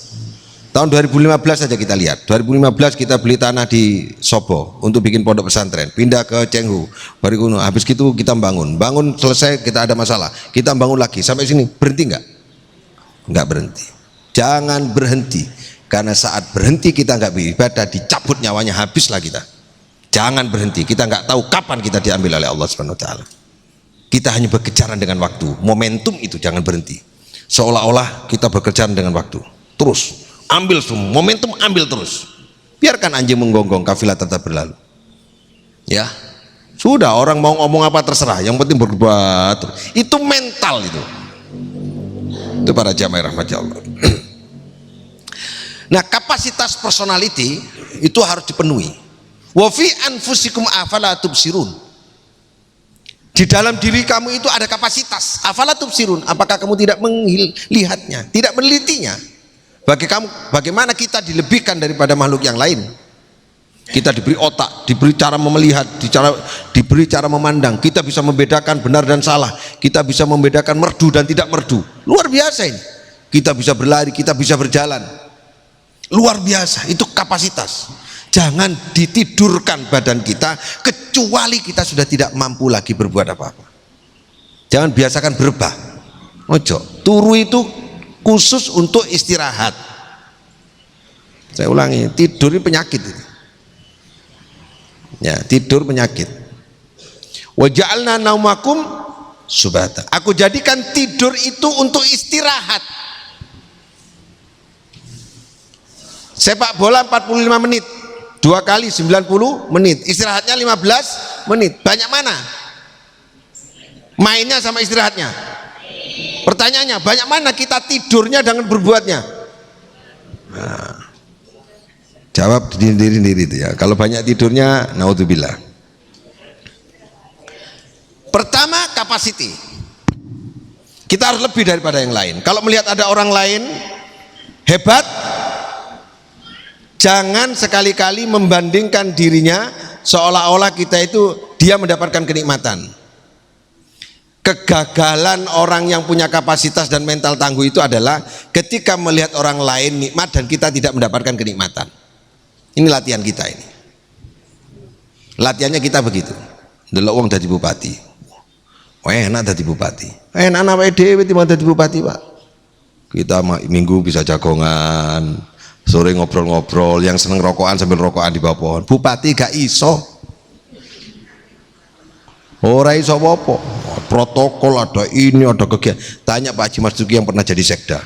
Tahun 2015 saja kita lihat. 2015 kita beli tanah di Sobo untuk bikin pondok pesantren. Pindah ke Cenghu, Barikuno. Habis itu kita bangun selesai kita ada masalah. Kita bangun lagi sampai sini. Berhenti nggak? Nggak berhenti. Jangan berhenti, karena saat berhenti kita nggak beribadah, dicabut nyawanya, habislah kita. Jangan berhenti, kita nggak tahu kapan kita diambil oleh Allah Subhanahu Wa Taala. Kita hanya berkejaran dengan waktu, momentum itu jangan berhenti. Seolah-olah kita berkejaran dengan waktu, terus ambil semua momentum, ambil terus. Biarkan anjing menggonggong, kafilah tetap berlalu. Ya, sudah orang mau ngomong apa terserah, yang penting berbuat. Itu mental itu. Itu para jamaah rahmat Allah. Nah, kapasitas personality itu harus dipenuhi. Wa fi anfusikum afala tubsirun. Di dalam diri kamu itu ada kapasitas. Afala tubsirun, apakah kamu tidak melihatnya, tidak menelitinya? Bagaimana kita dilebihkan daripada makhluk yang lain? Kita diberi otak, diberi cara melihat, diberi cara memandang. Kita bisa membedakan benar dan salah. Kita bisa membedakan merdu dan tidak merdu. Luar biasa ini. Kita bisa berlari, kita bisa berjalan. Luar biasa, itu kapasitas. Jangan ditidurkan badan kita kecuali kita sudah tidak mampu lagi berbuat apa-apa. Jangan biasakan berebah. Ojo, turu itu khusus untuk istirahat. Saya ulangi, tidur ini penyakit itu. Ya, tidur penyakit. Wa ja'alna naumakum subata. Aku jadikan tidur itu untuk istirahat. Sepak bola 45 menit, 2 kali 90 menit, istirahatnya 15 menit. Banyak mana mainnya sama istirahatnya? Pertanyaannya, banyak mana kita tidurnya dengan berbuatnya? Nah, jawab diri sendiri itu ya. Kalau banyak tidurnya, naudzubillah. Pertama, capacity. Kita harus lebih daripada yang lain. Kalau melihat ada orang lain hebat, jangan sekali-kali membandingkan dirinya seolah-olah kita itu dia mendapatkan kenikmatan. Kegagalan orang yang punya kapasitas dan mental tangguh itu adalah ketika melihat orang lain nikmat dan kita tidak mendapatkan kenikmatan. Ini latihan kita ini. Latihannya kita begitu. Delok wong dadi bupati. Enak dadi bupati. Enak awake dhewe timbang dadi bupati, Pak. Kita minggu bisa jagongan, sore ngobrol-ngobrol, yang seneng rokokan sambil rokokan di bawah pohon. Bupati gak iso. Ora iso apa-apa. Protokol ada ini, ada kegiatan. Tanya Pak Haji Mas Duki yang pernah jadi sekda.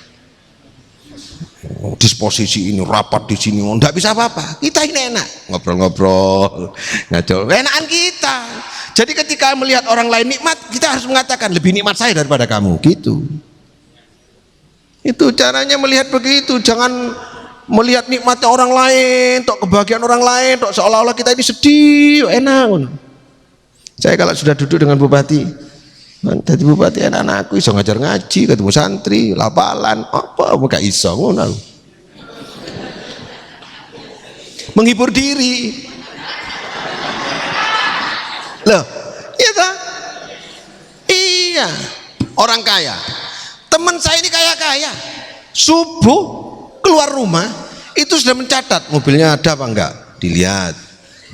Disposisi ini, rapat di sini, enggak bisa apa-apa. Kita ini enak, ngobrol-ngobrol, ngajol. Enakan kita. Jadi ketika melihat orang lain nikmat, kita harus mengatakan lebih nikmat saya daripada kamu, gitu. Itu caranya melihat begitu. Jangan melihat nikmatnya orang lain, tok kebahagiaan orang lain, tok seolah-olah kita ini sedih, enak. Saya kalau sudah duduk dengan bupati, jadi bupati enak anakku iso ngajar ngaji, ketemu santri, lapalan, apa gak iso ngono. Menghibur diri. Loh, iya tak? Iya, orang kaya. Teman saya ini kaya-kaya. Subuh keluar rumah itu sudah mencatat mobilnya ada apa enggak, dilihat.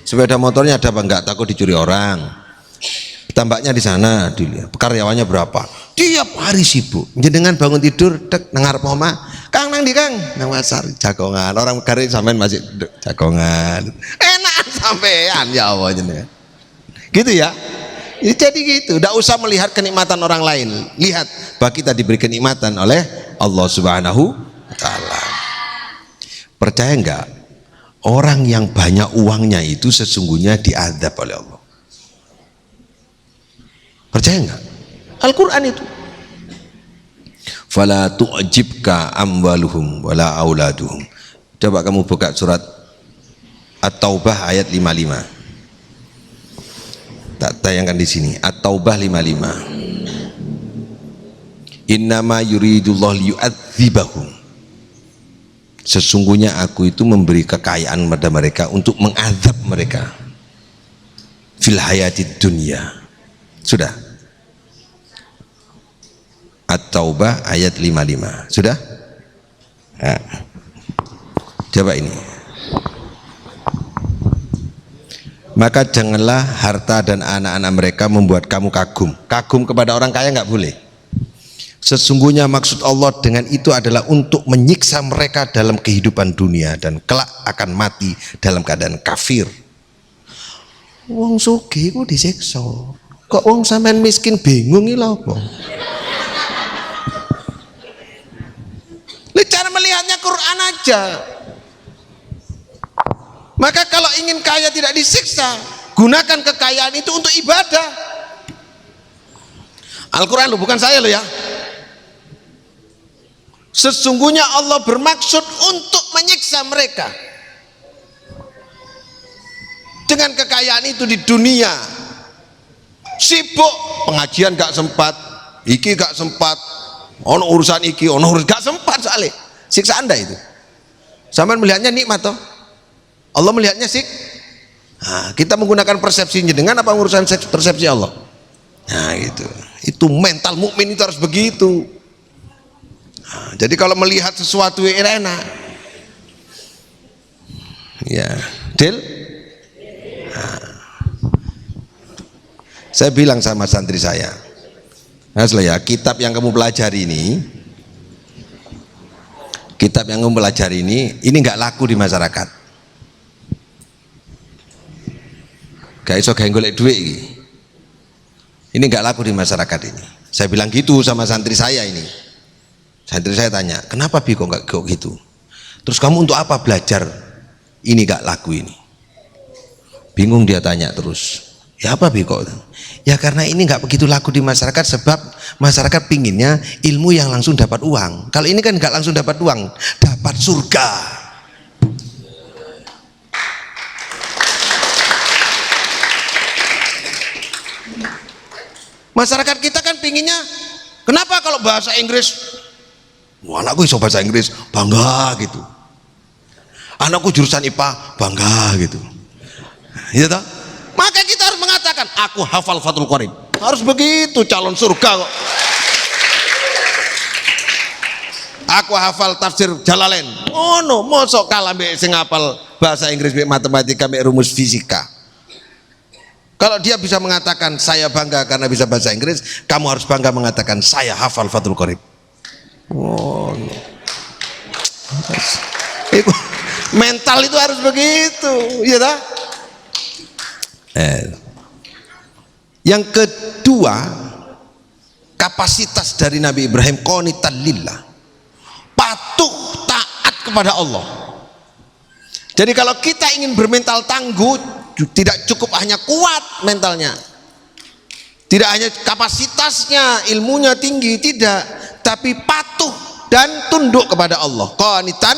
Sepeda motornya ada apa enggak, takut dicuri orang. Tambaknya di sana dilihat. Karyawannya berapa? Tiap hari sibuk. Jenengan bangun tidur tek nang ngarep omah, Kang nang ndi Kang? Nang pasar jagongan. Orang kare sampean masih jagongan. Enak sampean ya Allah jenengan. Gitu ya. Jadi gitu, tidak usah melihat kenikmatan orang lain. Lihat bahwa kita diberi kenikmatan oleh Allah Subhanahu wa taala. Percaya enggak? Orang yang banyak uangnya itu sesungguhnya diazab oleh Allah. Percaya enggak? Al-Qur'an itu. Fala tu'jibka amwaluhum wala auladuhum. Coba kamu buka surat At-Taubah ayat 55. Tak tayangkan di sini. At-Taubah 55. Innama yuridullah liyu'adzibahum. Sesungguhnya aku itu memberi kekayaan pada mereka untuk mengazab mereka fil hayatid dunya. Sudah. At-Taubah ayat 55. Sudah? Nah. Coba ini. Maka janganlah harta dan anak-anak mereka membuat kamu kagum. Kagum kepada orang kaya nggak boleh. Sesungguhnya maksud Allah dengan itu adalah untuk menyiksa mereka dalam kehidupan dunia dan kelak akan mati dalam keadaan kafir. Wong sugih ku disiksa. Kok wong sampean miskin bingung iki lho apa? Cara melihatnya Quran aja. Maka kalau ingin kaya tidak disiksa, gunakan kekayaan itu untuk ibadah. Al-Quran loh, bukan saya loh ya. Sesungguhnya Allah bermaksud untuk menyiksa mereka dengan kekayaan itu di dunia. Sibuk pengajian gak sempat, iki gak sempat, ono urusan iki, ono urusan gak sempat soalnya. Siksa Anda itu. Sampean melihatnya nikmat toh. Allah melihatnya sih. Nah, kita menggunakan persepsinya dengan apa urusan persepsi Allah. Nah, gitu. Itu mental mukmin itu harus begitu. Nah, jadi kalau melihat sesuatu yang enak, ya, deal. Nah, saya bilang sama santri saya, asli ya, kitab yang kamu pelajari ini, ini nggak laku di masyarakat. Gak iso gawe golek duit ini. Ini nggak laku di masyarakat ini. Saya bilang gitu sama santri saya ini. Santri saya tanya, kenapa Bi kok nggak gitu? Terus kamu untuk apa belajar ini nggak laku ini? Bingung dia tanya terus. Ya apa Bi kok? Ya karena ini nggak begitu laku di masyarakat sebab masyarakat pinginnya ilmu yang langsung dapat uang. Kalau ini kan nggak langsung dapat uang, dapat surga. Masyarakat kita kan pinginnya, kenapa kalau bahasa Inggris, wah anakku iso bahasa Inggris, bangga gitu. Anakku jurusan IPA, bangga gitu. Iya toh? Maka kita harus mengatakan, aku hafal Fathul Qorib. Harus begitu calon surga kok. Aku hafal tafsir Jalalain. Oh no, mosok kalah mbek sing hafal bahasa Inggris, mbek matematika, mbek rumus fisika. Kalau dia bisa mengatakan saya bangga karena bisa bahasa Inggris, kamu harus bangga mengatakan saya hafal Fathul Qorib. Oh, mental itu harus begitu, ya tak? Yang kedua, kapasitas dari Nabi Ibrahim qanitan lillah, patuh taat kepada Allah. Jadi kalau kita ingin bermental tangguh, tidak cukup hanya kuat mentalnya, tidak hanya kapasitasnya, ilmunya tinggi, tidak, tapi patuh dan tunduk kepada Allah, qanitan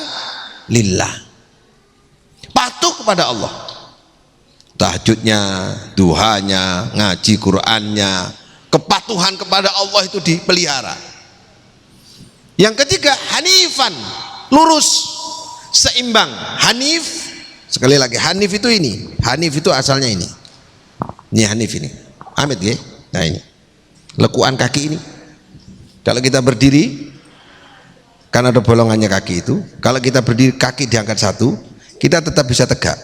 lillah, patuh kepada Allah, tahajudnya, duhanya, ngaji Qur'annya, kepatuhan kepada Allah itu dipelihara. Yang ketiga, hanifan, lurus, seimbang. Hanif, sekali lagi, hanif itu ini, hanif itu asalnya ini hanif ini, Amit ya. Nah ini lekuan kaki ini, kalau kita berdiri kan ada bolongannya kaki itu, kalau kita berdiri kaki diangkat satu, kita tetap bisa tegak,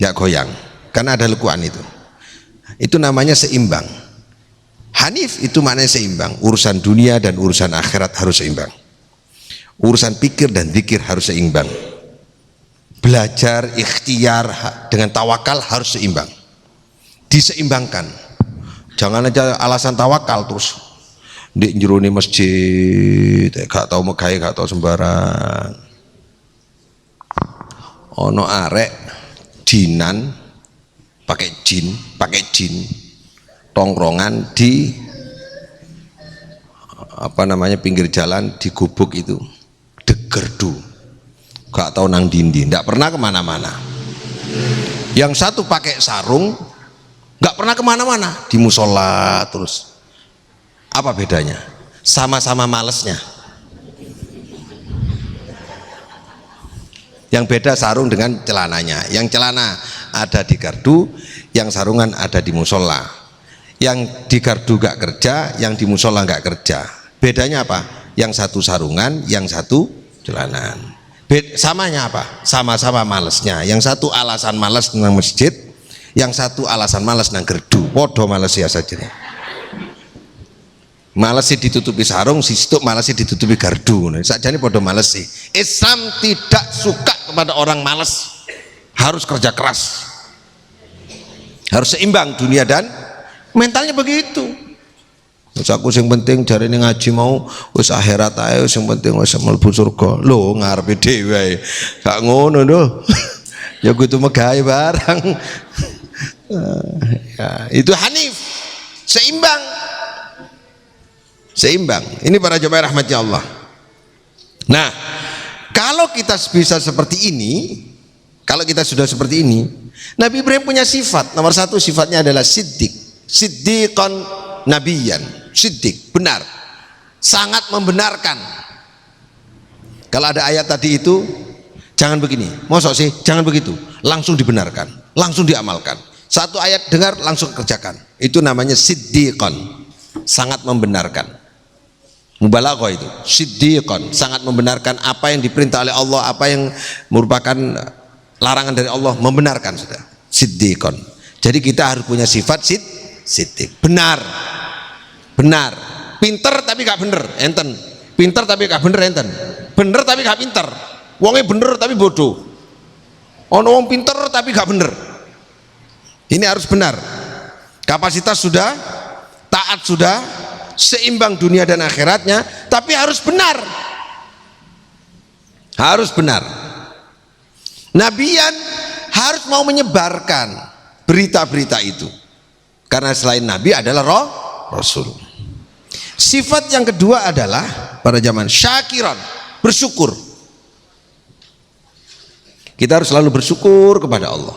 nggak goyang, karena ada lekuan itu namanya seimbang. Hanif itu maknanya seimbang, urusan dunia dan urusan akhirat harus seimbang, urusan pikir dan zikir harus seimbang, belajar ikhtiar dengan tawakal harus seimbang, diseimbangkan. Jangan aja alasan tawakal terus di jerone masjid gak tau megawe, gak tau sembarang. Ono arek jinan pakai jin tongkrongan di pinggir jalan, di gubuk itu degerdu, gak tahu nang dindi, ndak pernah kemana-mana. Yang satu pakai sarung, gak pernah kemana-mana, di musola terus. Apa bedanya? Sama-sama malesnya. Yang beda sarung dengan celananya. Yang celana ada di gardu, yang sarungan ada di musola. Yang di gardu gak kerja, yang di musola gak kerja. Bedanya apa? Yang satu sarungan, yang satu celanan. Samanya apa? Sama-sama malesnya. Yang satu alasan males nang masjid, yang satu alasan males nang gerdu. Podo males ya saja. Males sih ditutupi sarung, situ males sih ditutupi gardu. Sakjane podo males sih. Islam tidak suka kepada orang males. Harus kerja keras, harus seimbang dunia dan mentalnya begitu. Terus aku yang penting jari ini ngaji mau wis akhirat ae, yang penting wis mlebu surga. Lho ngarepe dhewe gak ngono lho. Ya kudu megawe barang. Ya, itu hanif, seimbang. Seimbang. Ini para jemaah rahmati Allah. Nah, kalau kita bisa seperti ini, kalau kita sudah seperti ini, Nabi Ibrahim punya sifat. Nomor satu sifatnya adalah siddiq, siddiqan nabiyan, siddiq, benar, sangat membenarkan. Kalau ada ayat tadi itu, jangan begini, mosok sih, jangan begitu, langsung dibenarkan, langsung diamalkan. Satu ayat dengar langsung kerjakan. Itu namanya siddiqan, sangat membenarkan. Mubalaghah itu, siddiqan, sangat membenarkan apa yang diperintah oleh Allah, apa yang merupakan larangan dari Allah, membenarkan sudah. Siddiqan. Jadi kita harus punya sifat siddiq, benar, benar, pinter tapi gak bener, enten, pinter tapi gak bener, enten, bener tapi gak pinter, wongnya bener tapi bodoh, ono wong pinter tapi gak bener. Ini harus benar, kapasitas sudah, taat sudah, seimbang dunia dan akhiratnya, tapi harus benar, harus benar. Nabiyan harus mau menyebarkan berita-berita itu, karena selain Nabi adalah Rasul. Sifat yang kedua adalah pada zaman syakiran, bersyukur. Kita harus selalu bersyukur kepada Allah.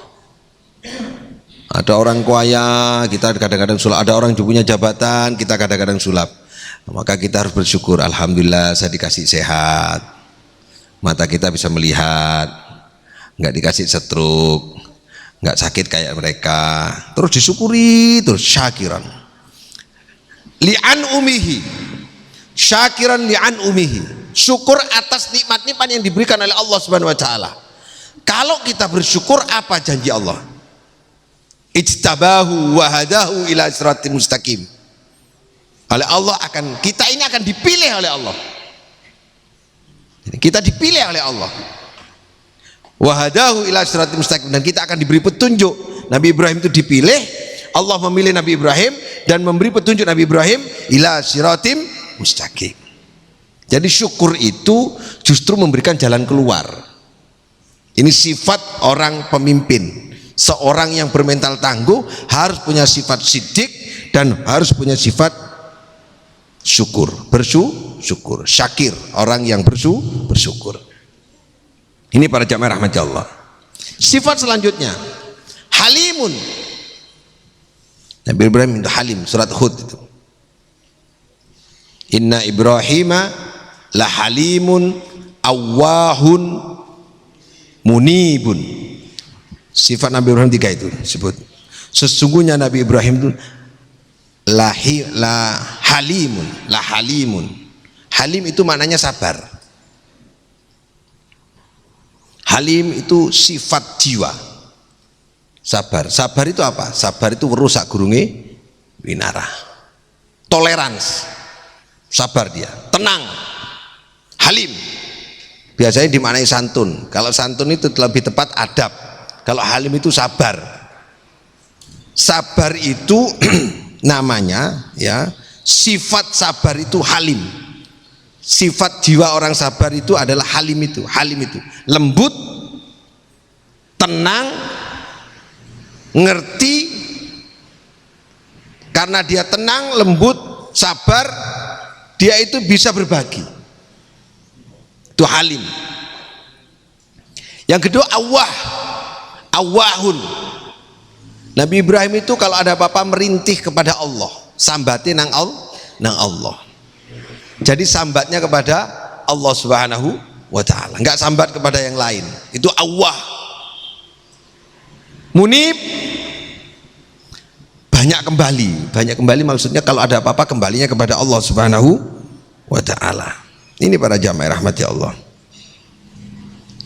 Ada orang kaya, kita kadang-kadang sulap. Ada orang punya jabatan, kita kadang-kadang sulap. Maka kita harus bersyukur. Alhamdulillah saya dikasih sehat, mata kita bisa melihat, nggak dikasih stroke, nggak sakit kayak mereka. Terus disyukuri, terus syakiran. Li'an umihi, syakiran li'an umihi, syukur atas nikmat-nikmat yang diberikan oleh Allah Subhanahu Wa Taala. Kalau kita bersyukur, apa janji Allah? ijtabahu wa hadahu ila siratim mustaqim. Oleh Allah kita ini akan dipilih oleh Allah. Kita dipilih oleh Allah. Wa hadahu ila siratim mustaqim, dan kita akan diberi petunjuk. Nabi Ibrahim itu dipilih, Allah memilih Nabi Ibrahim dan memberi petunjuk Nabi Ibrahim ila siratim mustaqim. Jadi syukur itu justru memberikan jalan keluar. Ini sifat orang pemimpin. Seorang yang bermental tangguh harus punya sifat sidik dan harus punya sifat syukur, bersyukur, syakir, orang yang bersyukur. Ini para jamaah rahmati Allah. Sifat selanjutnya halimun. Nabi Ibrahim itu halim, surat Hud itu. Inna Ibrahima la halimun awwahun munibun. Sifat Nabi Ibrahim 3 itu disebut. Sesungguhnya Nabi Ibrahim itu la halimun. Halim itu maknanya sabar. Halim itu sifat jiwa. Sabar itu apa? Sabar itu merusak gurunge winara. Tolerans. Sabar dia, tenang. Halim. Biasanya dimaknai santun. Kalau santun itu lebih tepat adab. Kalau halim itu sabar. Sabar itu namanya ya, sifat sabar itu halim. Sifat jiwa orang sabar itu adalah halim itu. Lembut, tenang, ngerti. Karena dia tenang, lembut, sabar, dia itu bisa berbagi. Itu halim. Yang kedua awahun. Nabi Ibrahim itu kalau ada apa-apa merintih kepada Allah, sambatnya nang Allah. Jadi sambatnya kepada Allah Subhanahu wa ta'ala, enggak sambat kepada yang lain. Itu awah. Munib, banyak kembali maksudnya kalau ada apa-apa kembalinya kepada Allah Subhanahu wa ta'ala. Ini para jamaah rahmati Allah.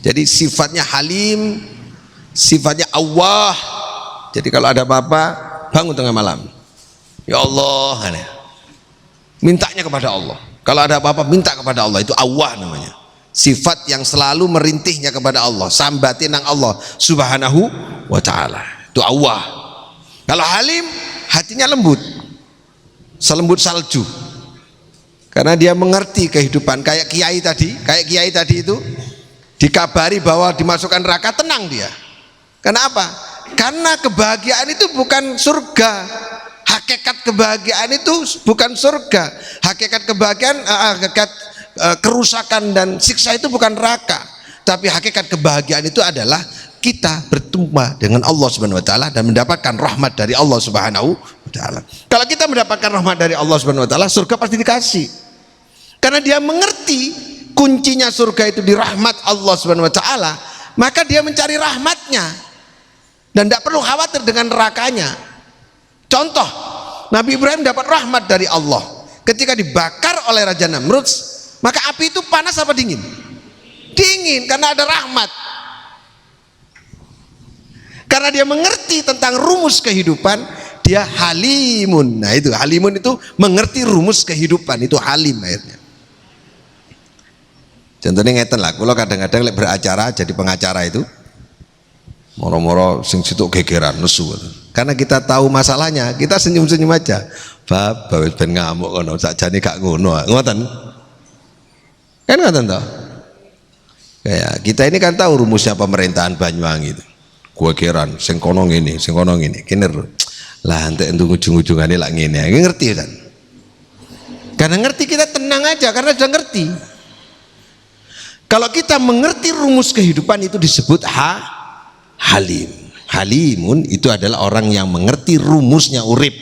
Jadi sifatnya halim, sifatnya awah. Jadi kalau ada apa-apa bangun tengah malam, ya Allah, mintanya kepada Allah. Kalau ada apa-apa minta kepada Allah, itu awah namanya. Sifat yang selalu merintihnya kepada Allah, sambatin nang Allah Subhanahu wa ta'ala. Itu awah. Kalau halim, hatinya lembut, selembut salju. Karena dia mengerti kehidupan. Kayak kiai tadi itu dikabari bahwa dimasukkan neraka, tenang dia. Kenapa? Karena kebahagiaan itu bukan surga. Hakikat kebahagiaan itu bukan surga. Hakikat kebahagiaan, kerusakan dan siksa itu bukan neraka. Tapi hakikat kebahagiaan itu adalah kita bertemu dengan Allah Subhanahu wa ta'ala dan mendapatkan rahmat dari Allah Subhanahu wa ta'ala. Kalau kita mendapatkan rahmat dari Allah Subhanahu wa ta'ala, surga pasti dikasih. Karena dia mengerti kuncinya surga itu di rahmat Allah Subhanahu wa ta'ala, maka dia mencari rahmatnya dan tidak perlu khawatir dengan nerakanya. Contoh, Nabi Ibrahim dapat rahmat dari Allah ketika dibakar oleh Raja Namrud, maka api itu panas apa dingin? Dingin, karena ada rahmat. Karena dia mengerti tentang rumus kehidupan, dia halimun. Nah itu, halimun itu mengerti rumus kehidupan, itu halim akhirnya. Contohnya ngeten lah, kalau kadang-kadang beracara jadi pengacara itu moro-moro sing situ gegeran nesu. Karena kita tahu masalahnya, kita senyum-senyum aja. Bab ben ngamuk kono, sakjane gak ngono. Ngoten. Kan ngoten toh? Kayak kita ini kan tahu rumusnya pemerintahan Banyuwangi itu. Gegeran sing kono ngene, sing kono ngene. Kene lah entek entuk ujung-ujungane lak ngene. Ngerti kan? Karena ngerti kita tenang aja karena sudah ngerti. Kalau kita mengerti rumus kehidupan itu disebut halim. Halimun itu adalah orang yang mengerti rumusnya urip.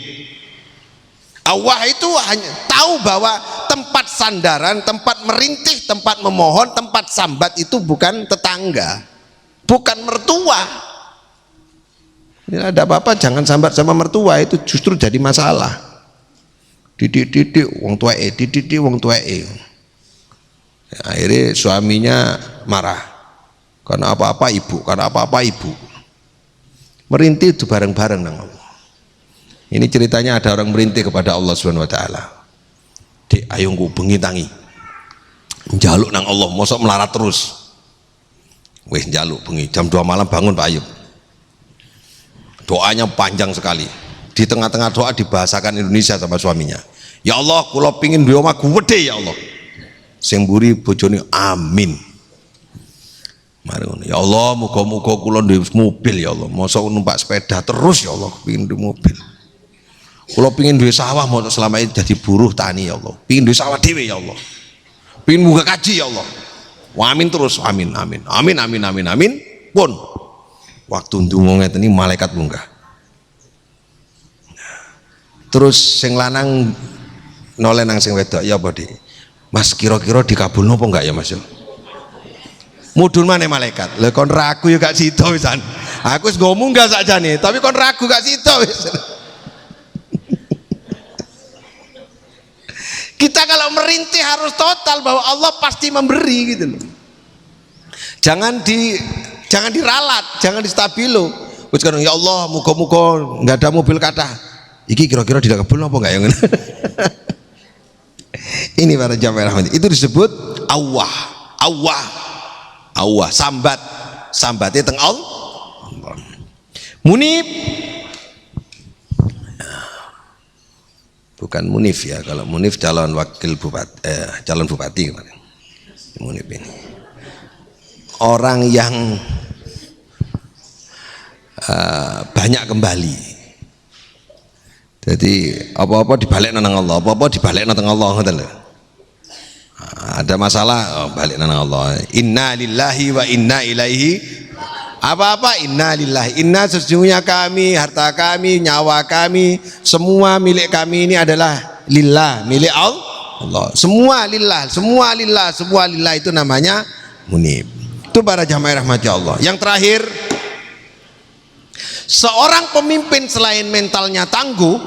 Awah itu hanya tahu bahwa tempat sandaran, tempat merintih, tempat memohon, tempat sambat itu bukan tetangga, bukan mertua. Ini ada apa-apa jangan sambat sama mertua, itu justru jadi masalah. Didik wong tuae, didik wong tuae. Akhirnya suaminya marah karena apa-apa ibu, Merintih itu bareng-bareng nang Allah. Ini ceritanya ada orang merintih kepada Allah Subhanahu wa taala. Dik, ayo nggo bengi tangi. Njaluk nang Allah, mosok melarat terus. Wis njaluk bengi, jam 2 malam bangun Pak Ayub. Doanya panjang sekali. Di tengah-tengah doa dibahasakan Indonesia sama suaminya. Ya Allah, kula pingin duwe omah gede ya Allah. Sing mburi bojone amin. Mari ngono. Ya Allah, muga-muga kula duwe mobil ya Allah. Mosok numpak sepeda terus ya Allah, pingin duwe mobil. Kula pingin duwe sawah, mosok selama ini jadi buruh tani ya Allah. Pingin duwe sawah dhewe ya Allah. Pingin muga kaji ya Allah. Amin terus, amin amin. Amin amin amin amin. Pun waktu ndonga ngeten iki malaikat munggah. Terus sing lanang noleh nang sing wedok, ya apa Dik? Mas kira-kira dikabulno apa enggak ya Mas? Mudhun maneh malaikat. Lah kon ragu ya gak sida wisan. Aku wis ngomong munggah sakjane, tapi kon ragu gak sida wis. Kita kalau merintih harus total bahwa Allah pasti memberi gitu loh. Jangan diralat, jangan distabilo. Wis kan ya Allah, muga-muga enggak ada mobil kathah. Iki kira-kira dikabulno apa enggak ya ngono. Ini para jamaah rahmat. Itu disebut Allah. Allah sambatnya teng Allah. Munib bukan munif ya, kalau munif calon wakil bupati, calon bupati kemarin. Munif ini orang yang banyak kembali. Jadi apa-apa dibalik nang Allah, apa-apa dibalik nang Allah ngoten lho. Ada masalah, balik nang Allah. Inna lillahi wa inna ilaihi. Apa-apa inna lillahi. Inna sesungguhnya kami, harta kami, nyawa kami, semua milik kami ini adalah lillah, milik Allah. Semua lillah, semua lillah, semua lillah, itu namanya munib. Itu para jamaah rahmati Allah. Yang terakhir, seorang pemimpin selain mentalnya tangguh,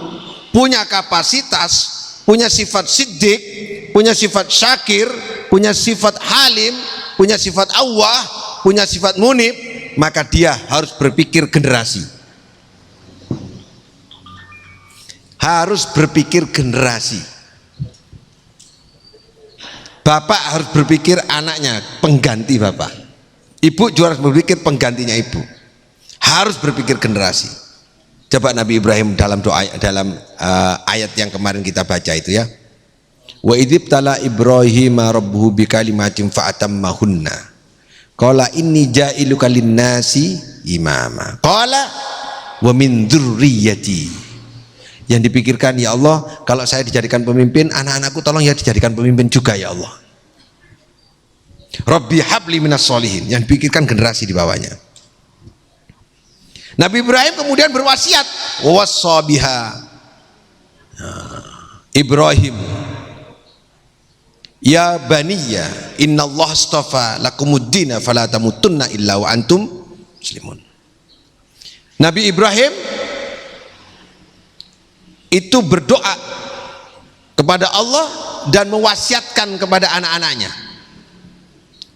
punya kapasitas, punya sifat siddiq, punya sifat syakir, punya sifat halim, punya sifat awwah, punya sifat munib, maka dia harus berpikir generasi. Harus berpikir generasi. Bapak harus berpikir anaknya, pengganti bapak. Ibu juga harus berpikir penggantinya ibu. Harus berpikir generasi. Coba Nabi Ibrahim dalam doa, dalam ayat yang kemarin kita baca itu ya. Wa idzibtala Ibrahim rabbuhu bikalimatin fa'atammahunna. Qala inni ja'iluka linnasi imama. Qala wa min dzurriyyati. Yang dipikirkan, ya Allah, kalau saya dijadikan pemimpin, anak-anakku tolong ya dijadikan pemimpin juga ya Allah. Rabbi habli minas sholihin. Yang dipikirkan generasi di bawahnya. Nabi Ibrahim kemudian berwasiat, wassa biha Ibrahim, ya baniya innallaha astafa lakumuddina fala tamutunna illa wa antum muslimun. Nabi Ibrahim itu berdoa kepada Allah dan mewasiatkan kepada anak-anaknya,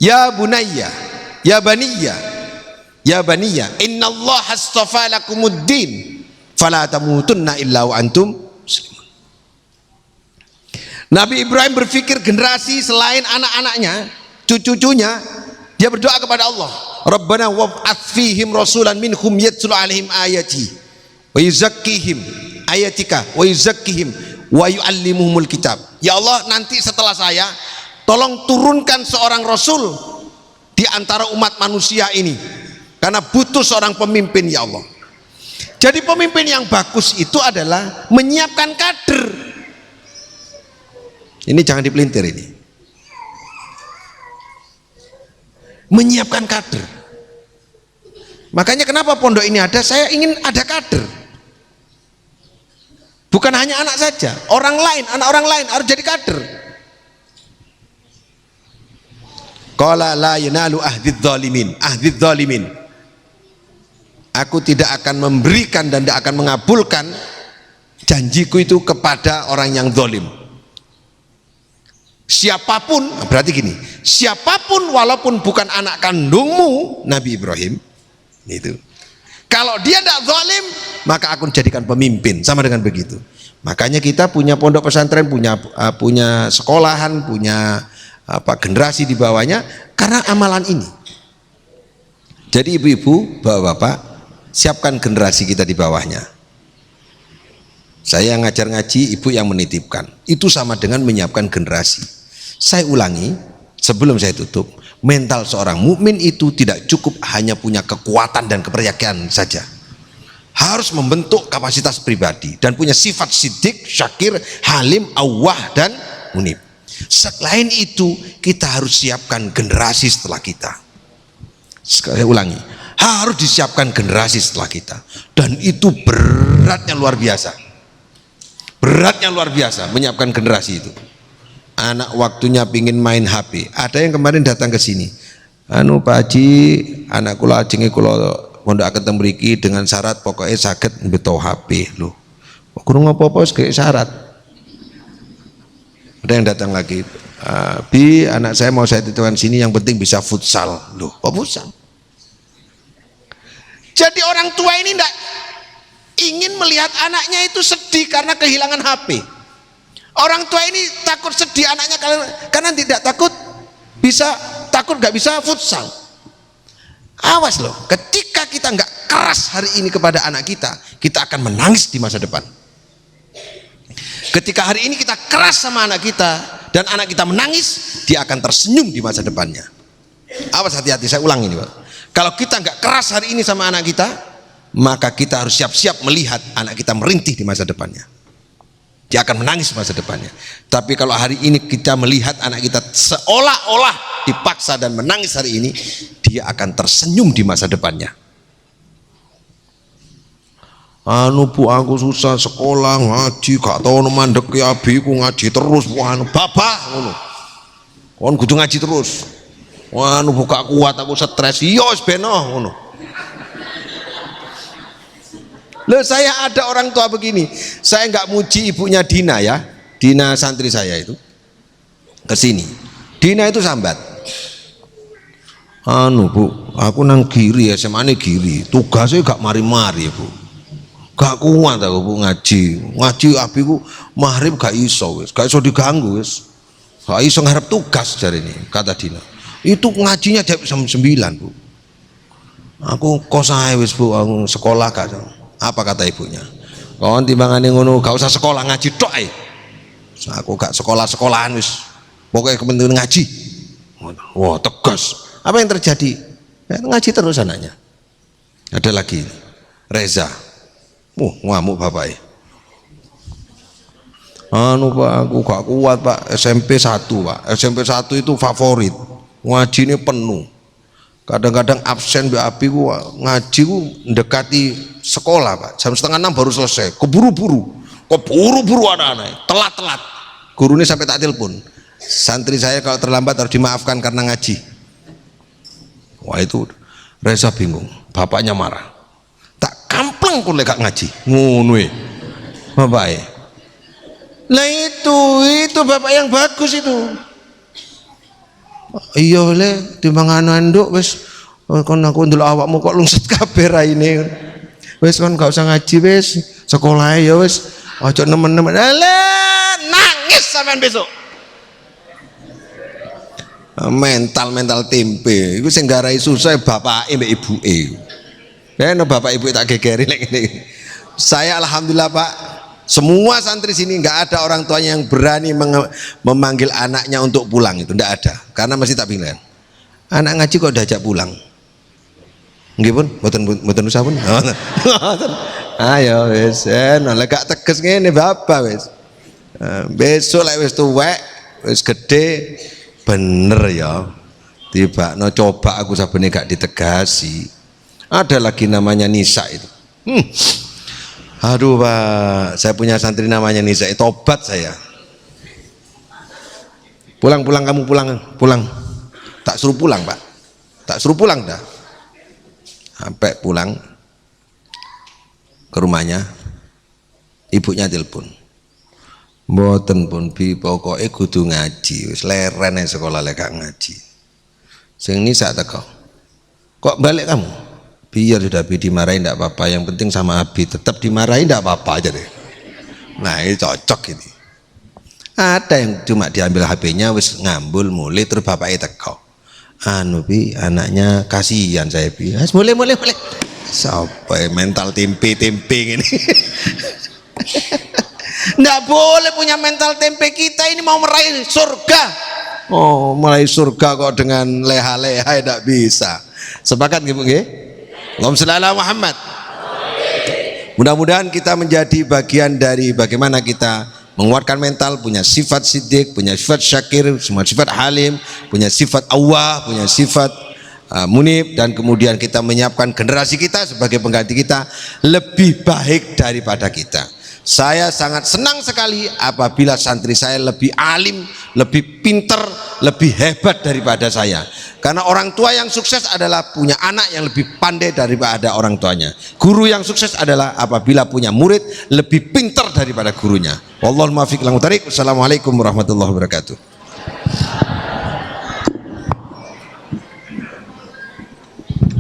ya bunayya, ya baniya, ya baniya innallaha astafa lakumuddin fala tamutunna illa wa antum muslimun. Nabi Ibrahim berpikir generasi selain anak-anaknya, cucu-cucunya. Dia berdoa kepada Allah, Rabbana wab'ats fihim rasulan minhum yatslu alaihim ayati wa yuzakkihim ayatika wa yuzakkihim wa yuallimuhumul kitab. Ya Allah, nanti setelah saya tolong turunkan seorang rasul di antara umat manusia ini, karena butuh seorang pemimpin ya Allah. Jadi pemimpin yang bagus itu adalah menyiapkan kader. Ini jangan dipelintir ini. Menyiapkan kader. Makanya kenapa pondok ini ada, saya ingin ada kader. Bukan hanya anak saja, orang lain, anak orang lain harus jadi kader. Qala la yanalu ahdidz zalimin, ahdidz zalimin. Aku tidak akan memberikan dan tidak akan mengabulkan janjiku itu kepada orang yang zalim. Siapapun, berarti gini, siapapun walaupun bukan anak kandungmu Nabi Ibrahim itu, Kalau dia tidak zalim, maka aku jadikan pemimpin. Sama dengan begitu. Makanya kita punya pondok pesantren, punya sekolahan, punya generasi di bawahnya karena amalan ini. Jadi ibu-ibu, bapak-bapak, siapkan generasi kita di bawahnya. Saya ngajar ngaji, ibu yang menitipkan. Itu sama dengan menyiapkan generasi. Saya ulangi sebelum saya tutup, mental seorang mukmin itu tidak cukup hanya punya kekuatan dan kepercayaan saja. Harus membentuk kapasitas pribadi dan punya sifat sidik, syakir, halim, awwah dan munib. Selain itu, kita harus siapkan generasi setelah kita. Saya ulangi, harus disiapkan generasi setelah kita, dan itu beratnya luar biasa. Beratnya luar biasa menyiapkan generasi itu. Anak waktunya pingin main HP. Ada yang kemarin datang ke sini. Anu Pak Haji, anak kula ajenge kula mondok ketemu mriki dengan syarat pokoknya saged beto HP lho. Kurang apa-apa wis syarat. Ada yang datang lagi, Bi, anak saya mau saya titipkan sini, yang penting bisa futsal. Loh, kok futsal? Jadi orang tua ini enggak ingin melihat anaknya itu sedih karena kehilangan HP. Orang tua ini takut sedih anaknya karena tidak takut nggak bisa futsal. Awas loh, ketika kita nggak keras hari ini kepada anak kita akan menangis di masa depan. Ketika hari ini kita keras sama anak kita dan anak kita menangis, dia akan tersenyum di masa depannya. Awas, hati-hati, saya ulangi ini Pak. Kalau kita nggak keras hari ini sama anak kita, maka kita harus siap-siap melihat anak kita merintih di masa depannya. Dia akan menangis di masa depannya. Tapi kalau hari ini kita melihat anak kita seolah-olah dipaksa dan menangis hari ini, dia akan tersenyum di masa depannya. Anu Bu, aku susah sekolah ngaji, gak tau mandeki abiku ngaji terus. Wah, anu bapak ngono. Kon kudu ngaji terus. Wah, anu buka kuat aku stres. Iya wis beno ngono. Loh, saya ada orang tua begini. Saya nggak muji ibunya Dina ya. Dina santri saya itu ke sini. Dina itu sambat. Anu Bu, aku nang Giri, SMA nih Giri. Tugasnya gak mari-mari Bu. Gak kuat aku Bu ngaji abiku maghrib gak iso wis, gak iso diganggu wis. Gak iso ngarep tugas jare ini, kata Dina. Itu ngajinya jam 9 Bu. Aku kos ae wis Bu, aku sekolah gak. Apa kata ibunya? Kon timbangane ngono gak usah sekolah, ngaji tok ae. Aku gak sekolah-sekolahan wis. Pokoknya kepentingan ngaji. Wah, tegas. Apa yang terjadi? Ya, ngaji terus anaknya. Ada lagi Reza. Ngamuk bapaknya. Anu Pak, aku gak kuat Pak. SMP 1 Pak. SMP 1 itu favorit. Ngaji ini penuh. Kadang-kadang absen BAP ku ngaji ku mendekati sekolah Pak. Jam 5:30 baru selesai. Keburu-buru anak-anak. Telat-telat. Gurunya sampai tak telepon. Santri saya kalau terlambat harus dimaafkan karena ngaji. Wah, itu Reza bingung. Bapaknya marah. Tak kampleng kok lek ngaji. Ngono e. Bapake. Lah itu bapak yang bagus itu. Iya le, timbang anduk wis kon aku ndelok awakmu kok lungset kabeh raine. Wis kon gak usah ngaji wis, sekolah ya wis. Aja nemen-nemen. Lah nangis sampean besok. Mental tempe iku sing garai susah bapake mbek ibuke. Nek bapak ibu tak gegeri lek ngene. Saya alhamdulillah Pak, semua santri sini nggak ada orang tuanya yang berani memanggil anaknya untuk pulang, itu nggak ada, karena masih tak bilang anak ngaji kok diajak pulang. Nggih pun, mboten usah pun. Ayo wis, nek gak tegas ngene bapak wis. Besok lek wis tuwek, wis gede bener ya. Tibakno coba aku sabene gak ditegasi. Ada lagi namanya Nisa itu. Aduh Pak, saya punya santri namanya Nisa, tobat saya. Pulang kamu pulang. Tak suruh pulang Pak, tak suruh pulang dah. Sampai pulang ke rumahnya, ibunya telepon. Mboten pun Bi, pokoknya kudu ngaji, wis leren sekolah lek gak ngaji. Sing Nisa teko. Kok balik kamu? Biar sudah Abi dimarahin tidak apa-apa, yang penting sama Abi tetap dimarahin tidak apa-apa aja deh. Nah ini cocok ini. Ada yang cuma diambil HP-nya wis ngambul mulai terus bapaknya teko. Anu Bi, anaknya kasihan saya Bi. Mulai. Sampai mental tempe ini. Nggak boleh punya mental tempe, kita ini mau meraih surga. Oh, meraih surga kok dengan leha-leha tidak bisa. Sepakat nggih Bu nggih? Allahumma shalli ala Muhammad. Mudah-mudahan kita menjadi bagian dari bagaimana kita menguatkan mental, punya sifat siddiq, punya sifat syakir, semua sifat halim, punya sifat awwah, punya sifat munib, dan kemudian kita menyiapkan generasi kita sebagai pengganti kita lebih baik daripada kita. Saya sangat senang sekali apabila santri saya lebih alim, lebih pinter, lebih hebat daripada saya. Karena orang tua yang sukses adalah punya anak yang lebih pandai daripada orang tuanya. Guru yang sukses adalah apabila punya murid lebih pinter daripada gurunya. Wallahul muwaffiq ila aqwamit thoriq. Wassalamualaikum warahmatullahi wabarakatuh.